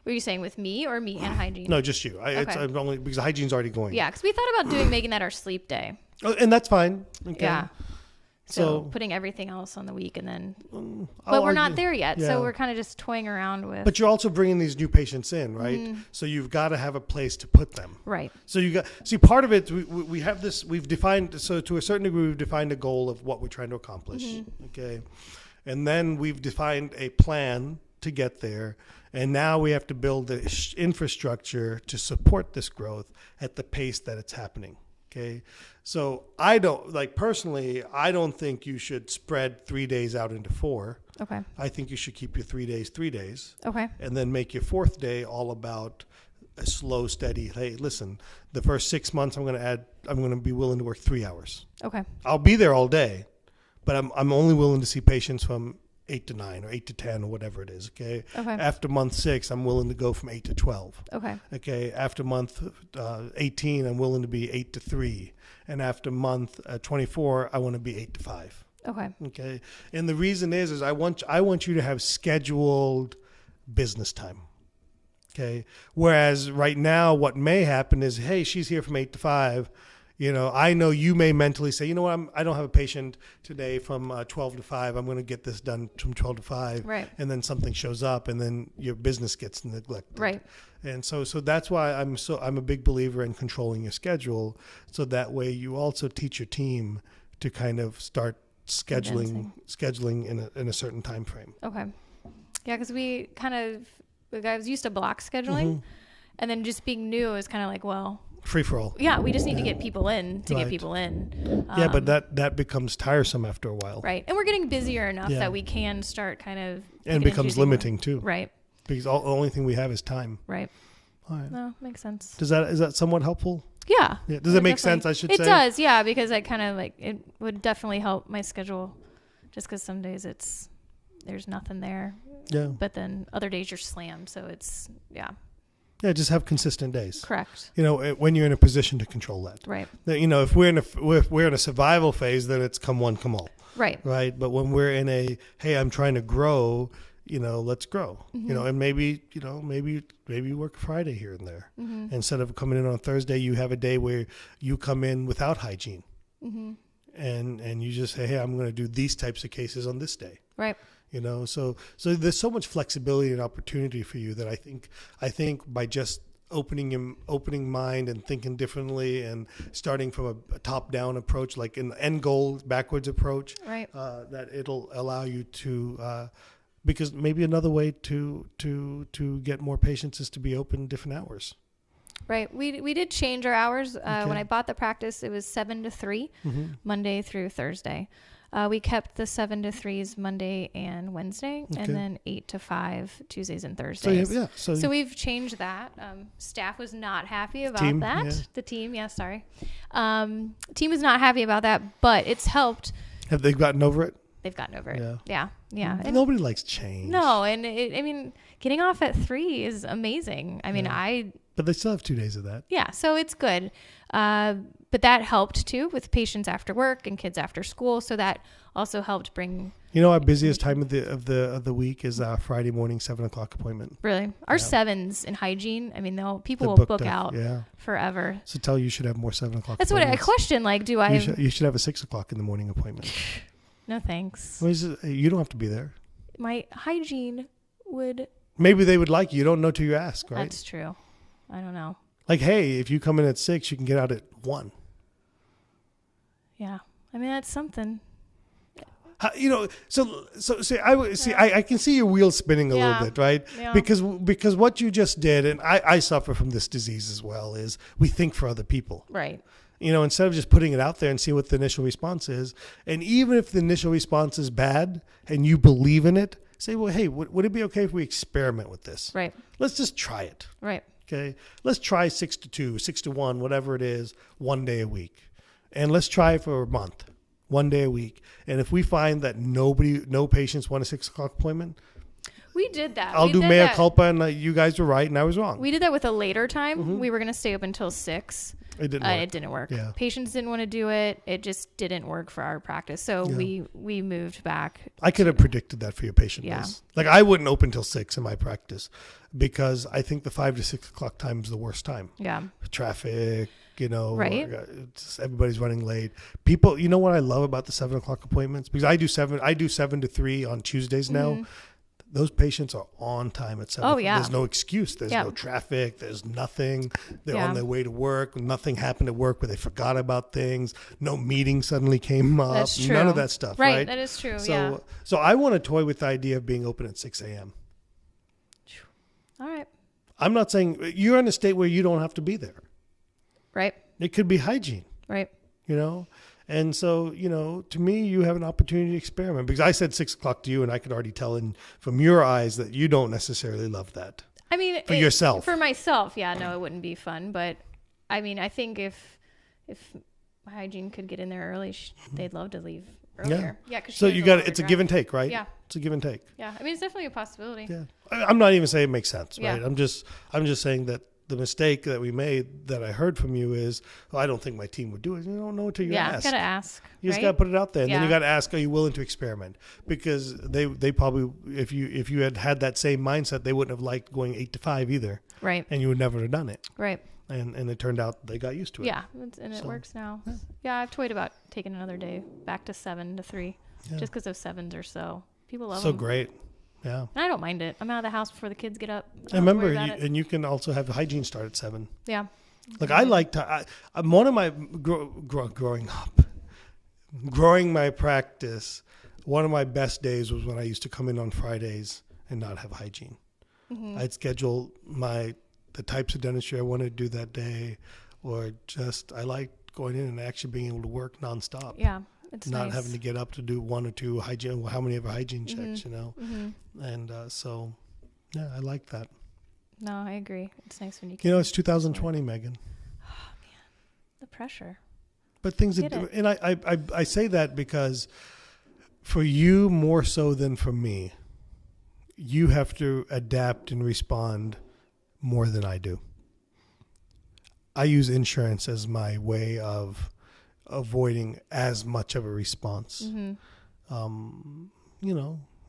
Were you saying with me or me and hygiene? No, just you. Okay. I'm only because hygiene's already going. Yeah, because we thought about making that our sleep day. Oh, and that's fine. Okay. Yeah. So putting everything else on the week and then, but we're not there yet. Yeah. So we're kind of just toying around with. But you're also bringing these new patients in, right? Mm-hmm. So you've got to have a place to put them. Right. So part of it, we have this, we've defined, so to a certain degree, we've defined a goal of what we're trying to accomplish. Mm-hmm. Okay. And then we've defined a plan to get there. And now we have to build the infrastructure to support this growth at the pace that it's happening. Okay. So I don't think you should spread 3 days out into 4. Okay. I think you should keep your 3 days, 3 days. Okay. And then make your fourth day all about a slow, steady, hey, listen, the first 6 months I'm going to be willing to work 3 hours. Okay. I'll be there all day, but I'm only willing to see patients from 8 to 9 or 8 to 10 or whatever it is. Okay. Okay. After month 6, I'm willing to go from 8 to 12. Okay. Okay. After month 18, I'm willing to be 8 to 3. And after month 24, I want to be 8 to 5. Okay. Okay. And the reason is I want you to have scheduled business time. Okay. Whereas right now, what may happen is, hey, she's here from 8 to 5. You know, I know you may mentally say, you know what, I don't have a patient today from 12 to 5. I'm going to get this done from 12 to 5. Right. And then something shows up and then your business gets neglected. Right. And so that's why I'm a big believer in controlling your schedule. So that way you also teach your team to kind of start scheduling in a certain time frame. Okay. Yeah, because the guys used to block scheduling, and then just being new is kind of like, well, free for all. Yeah, we just need to get people in get people in. Yeah, but that becomes tiresome after a while. Right. And we're getting busier enough that we can start kind of... And it becomes limiting too. Right. Because the only thing we have is time. Right. All right. No, makes sense. Is that somewhat helpful? Yeah. Does it make sense, I should say? It does, yeah, because I kind of it would definitely help my schedule just because some days there's nothing there. Yeah. But then other days you're slammed, so it's, yeah. Yeah, just have consistent days. Correct. You know, when you're in a position to control that. Right. You know, if we're in a survival phase, then it's come one, come all. Right. Right. But when we're in hey, I'm trying to grow, you know, let's grow. Mm-hmm. You know, and maybe you work Friday here and there. Mm-hmm. Instead of coming in on Thursday, you have a day where you come in without hygiene. Mm-hmm. And you just say, hey, I'm going to do these types of cases on this day. Right. You know, so there's so much flexibility and opportunity for you that I think by just opening mind and thinking differently and starting from a top-down approach, like an end goal backwards approach, right? That it'll allow you to, because maybe another way to get more patients is to be open different hours. Right. We did change our hours. When I bought the practice, it was 7 to 3, Monday through Thursday. We kept the 7 to 3s Monday and Wednesday, and then 8 to 5 Tuesdays and Thursdays. So we've changed that. Staff was not happy about that. Yeah. The team, sorry. Team was not happy about that, but it's helped. Have they gotten over it? They've gotten over it. Yeah. And nobody likes change. No, and I mean, getting off at 3 is amazing. I mean, But they still have 2 days of that. Yeah, so it's good. But that helped too with patients after work and kids after school. So that also helped bring. You know, our busiest time of the week is our Friday morning 7:00 appointment. Really, our 7s in hygiene. I mean, people will book out forever. So tell you should have more 7:00. That's what I question. Like, do I? You should have a 6:00 in the morning appointment. No thanks. You don't have to be there. My hygiene would. Maybe they would like you. You don't know till you ask, right? That's true. I don't know. Like, hey, if you come in at 6, you can get out at 1. Yeah, I mean that's something. You know, I can see your wheels spinning a little bit, right? Yeah. Because what you just did, and I suffer from this disease as well, is we think for other people, right? You know, instead of just putting it out there and see what the initial response is, and even if the initial response is bad and you believe in it, say, well, hey, would it be okay if we experiment with this? Right. Let's just try it. Right. Okay. Let's try 6 to 2, 6 to 1, whatever it is, 1 day a week. And let's try it for a month, 1 day a week. And if we find that no patients want a 6 o'clock appointment, we did that. I'll do mea culpa, and you guys were right and I was wrong. We did that with a later time. We were going to stay up until 6. It didn't work. It didn't work. Yeah. Patients didn't want to do it. It just didn't work for our practice. So we moved back. I could have predicted that for your patient list. Like I wouldn't open till 6 in my practice because I think the 5 to 6 o'clock time is the worst time. Yeah. Traffic, right. Everybody's running late. People, you know what I love about the 7 o'clock appointments? Because I do 7 to 3 on Tuesdays now. Those patients are on time at 7. Oh, yeah. There's no excuse. There's no traffic. There's nothing. They're on their way to work. Nothing happened at work where they forgot about things. No meeting suddenly came up. That's true. None of that stuff, right? That is true, So I want to toy with the idea of being open at 6 a.m. All right. I'm not saying you're in a state where you don't have to be there. Right. It could be hygiene. Right. And so, to me, you have an opportunity to experiment because I said 6 o'clock to you and I could already tell from your eyes that you don't necessarily love that. I mean, for yourself. For myself, no, it wouldn't be fun. But I mean, I think if hygiene could get in there early, they'd love to leave earlier. Yeah. So it's a give and take, right? Yeah. It's a give and take. Yeah. I mean, it's definitely a possibility. Yeah. I'm not even saying it makes sense, right? Yeah. I'm just saying that the mistake that we made that I heard from you is, I don't think my team would do it. You don't know until you ask. Yeah, got to ask. You just got to put it out there. And then you got to ask, are you willing to experiment? Because they probably, if you had that same mindset, they wouldn't have liked going 8 to 5 either. Right. And you would never have done it. Right. And it turned out they got used to it. Yeah. And it works now. Yeah. I've toyed about taking another day back to 7 to 3 just because of 7s or so. People love them. So great. Yeah. And I don't mind it. I'm out of the house before the kids get up. I remember, and you can also have the hygiene start at 7. Yeah. Like I like to, I'm one of my, growing my practice, one of my best days was when I used to come in on Fridays and not have hygiene. I'd schedule the types of dentistry I wanted to do that day, or just, I like going in and actually being able to work nonstop. Yeah. It's not having to get up to do 1 or 2 hygiene, how many ever hygiene checks, And so, I like that. No, I agree. It's nice when you can. It's 2020, Megan. Oh, man. The pressure. But things and I say that because for you more so than for me, you have to adapt and respond more than I do. I use insurance as my way of avoiding as much of a response.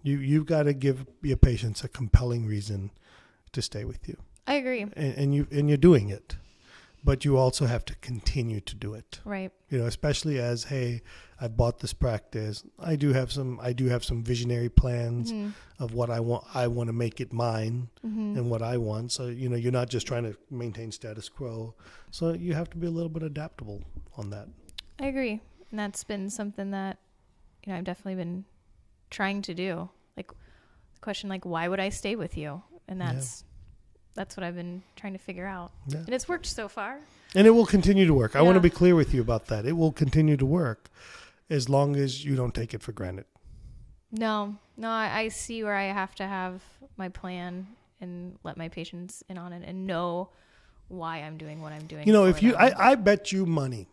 You've got to give your patients a compelling reason to stay with you. I agree. And you're doing it, but you also have to continue to do it. Right. Especially as, hey, I bought this practice. I do have some visionary plans of what I want. I want to make it mine and what I want. So, you're not just trying to maintain status quo. So you have to be a little bit adaptable on that. I agree. And that's been something that, I've definitely been trying to do. Like the question, why would I stay with you? And that's what I've been trying to figure out. Yeah. And it's worked so far. And it will continue to work. I want to be clear with you about that. It will continue to work as long as you don't take it for granted. No, I see where I have to have my plan and let my patients in on it and know why I'm doing what I'm doing. I bet you money.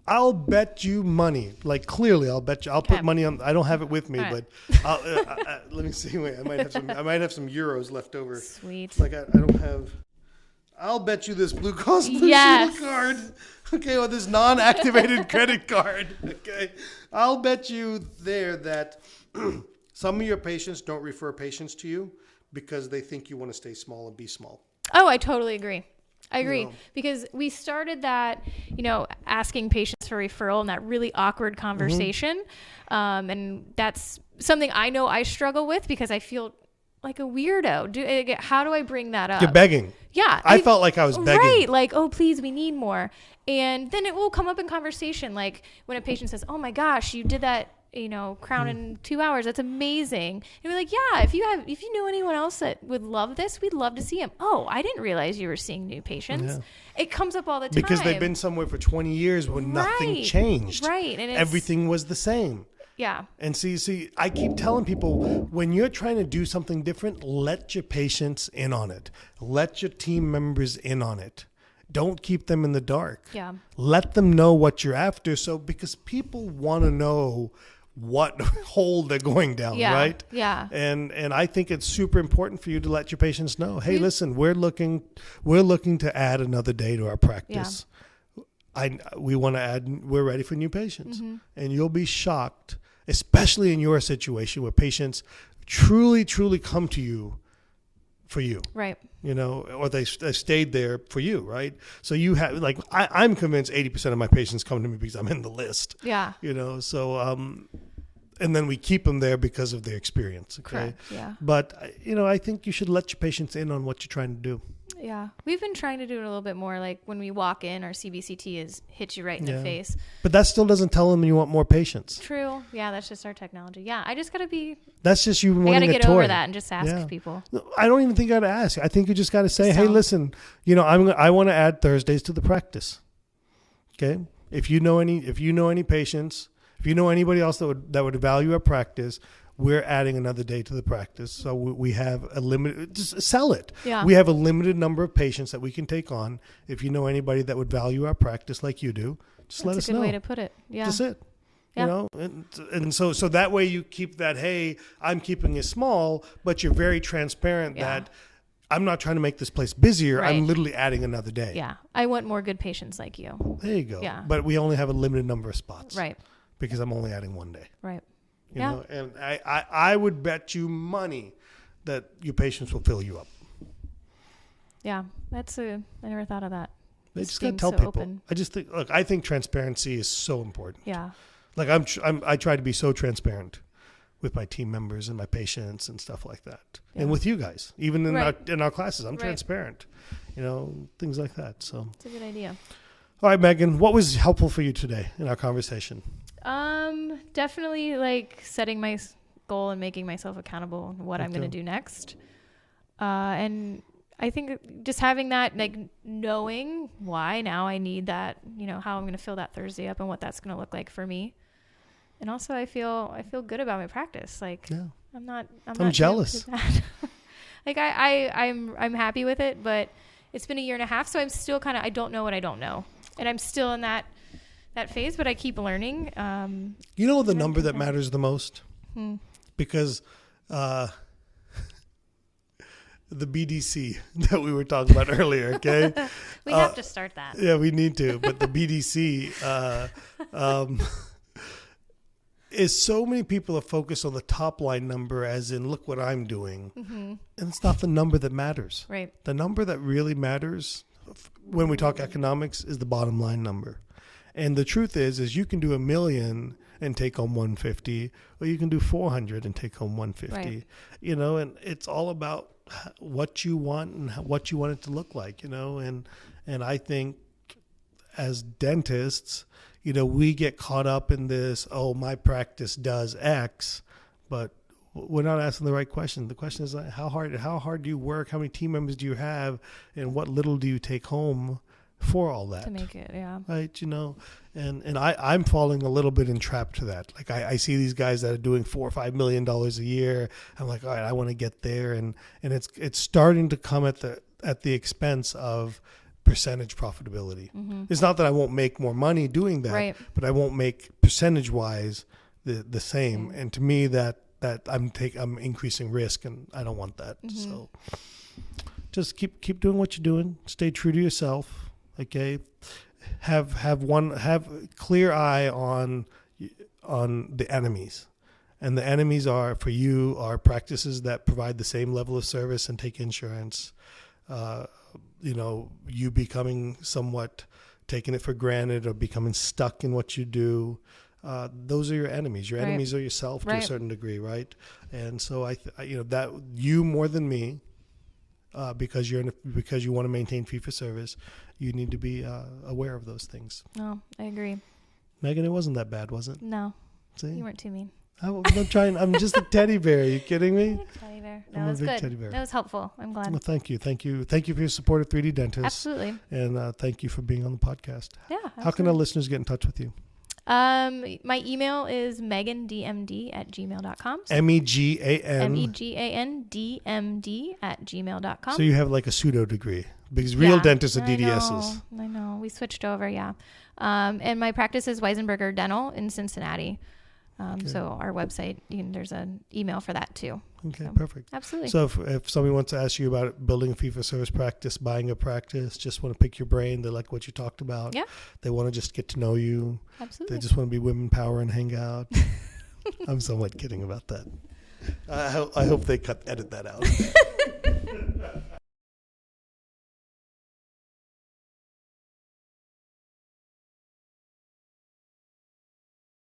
I'll bet you money. Clearly, I'll bet you. I'll put money on. I don't have it with me, but let me see. Wait, I might have some euros left over. Sweet. I don't have. I'll bet you this Blue Cross Blue Shield card. Okay, or this non-activated credit card. Okay, I'll bet you there that some of your patients don't refer patients to you because they think you want to stay small and be small. Oh, I totally agree. I agree because we started that, asking patients for referral in that really awkward conversation. And that's something I know I struggle with because I feel like a weirdo. How do I bring that up? You're begging. Yeah. I felt like I was begging. Right. Oh, please, we need more. And then it will come up in conversation. Like when a patient says, oh my gosh, you did that, crown in 2 hours. That's amazing. And we're like, yeah, if you know anyone else that would love this, we'd love to see him. Oh, I didn't realize you were seeing new patients. Yeah. It comes up all the time. Because they've been somewhere for 20 years when nothing changed. Right. And everything was the same. Yeah. And see, I keep telling people, when you're trying to do something different, let your patients in on it. Let your team members in on it. Don't keep them in the dark. Yeah. Let them know what you're after. So, because people want to know what hole they're going down, Yeah. right? Yeah. And I think it's super important for you to let your patients know, hey, listen, we're looking to add another day to our practice. We're ready for new patients. Mm-hmm. And you'll be shocked, especially in your situation where patients truly, truly come to you for you. Right. Or they stayed there for you, right? So you have, like, I'm convinced 80% of my patients come to me because I'm in the list. Yeah. So, and then we keep them there because of their experience. Okay. Correct. Yeah. But, I think you should let your patients in on what you're trying to do. Yeah. We've been trying to do it a little bit more. Like when we walk in, our CBCT hits you right in the face. But that still doesn't tell them you want more patients. True. Yeah. That's just our technology. Yeah. I just got to be. That's just you I wanting got to a get toy. over that and just ask people. I don't even think you got to ask. I think you just got to say, hey, listen, I want to add Thursdays to the practice. Okay. If you know any patients, if you know anybody else that would value our practice, we're adding another day to the practice. So we have a limited, just sell it. Yeah. We have a limited number of patients that we can take on. If you know anybody that would value our practice like you do, just let us know. That's a good way to put it. Yeah. That's it. Yeah. And so that way you keep that, hey, I'm keeping it small, but you're very transparent that I'm not trying to make this place busier. Right. I'm literally adding another day. Yeah. I want more good patients like you. There you go. Yeah. But we only have a limited number of spots. Right. Because I'm only adding one day. Right. You know, and I would bet you money that your patients will fill you up. Yeah, I never thought of that. They just got to tell people. I think transparency is so important. Yeah. Like I try to be so transparent with my team members and my patients and stuff like that. Yeah. And with you guys, even in our classes, I'm transparent, things like that. So it's a good idea. All right, Megan, what was helpful for you today in our conversation? Definitely like setting my goal and making myself accountable on what I'm going to do next. And I think just having that, like knowing why now I need that, how I'm going to fill that Thursday up and what that's going to look like for me. And also I feel good about my practice. Like I'm jealous. Like I'm happy with it, but it's been a year and a half. So I'm still I don't know what I don't know. And I'm still in that phase, but I keep learning. The number that matters the most? Because the BDC that we were talking about earlier, okay? We have to start that. Yeah, we need to. But the BDC is so many people are focused on the top line number as in, look what I'm doing. Mm-hmm. And it's not the number that matters. Right. The number that really matters when we talk economics is the bottom line number. And the truth is you can do 1 million and take home 150, or you can do 400 and take home 150. Right. And it's all about what you want and what you want it to look like. And I think as dentists, we get caught up in this. Oh, my practice does X, but we're not asking the right question. The question is how hard do you work? How many team members do you have, and what little do you take home for all that? To make it, yeah. Right, and I'm falling a little bit entrapped to that. Like I see these guys that are doing $4 or $5 million a year. I'm like, all right, I want to get there, and it's starting to come at the expense of percentage profitability. Mm-hmm. It's not that I won't make more money doing that, but I won't make percentage wise the same. And to me, that I'm increasing risk, and I don't want that. Mm-hmm. So just keep doing what you're doing. Stay true to yourself. Okay, have clear eye on the enemies, and the enemies are practices that provide the same level of service and take insurance. You becoming somewhat taking it for granted or becoming stuck in what you do. Those are your enemies. Your enemies are yourself to a certain degree, right? And so that you more than me. Because you want to maintain fee for service, you need to be aware of those things. No, I agree. Megan, it wasn't that bad, was it? No. See? You weren't too mean. I'm trying. I'm just a teddy bear. Are you kidding me? Teddy bear. No, it was good. Teddy bear. That was helpful. I'm glad. Well, thank you for your support of 3D Dentist. Absolutely. And thank you for being on the podcast. Yeah. Absolutely. How can our listeners get in touch with you? My email is megandmd@gmail.com. megandmd@gmail.com. So you have like a pseudo degree because real dentists are DDSs. I know. We switched over. Yeah. And my practice is Weisenberger Dental in Cincinnati. So our website, there's an email for that too. Okay, so, perfect. Absolutely. So if somebody wants to ask you about building a fee-for-service practice, buying a practice, just want to pick your brain, they like what you talked about. Yeah. They want to just get to know you. Absolutely. They just want to be women power and hang out. I'm somewhat kidding about that. I hope they edit that out.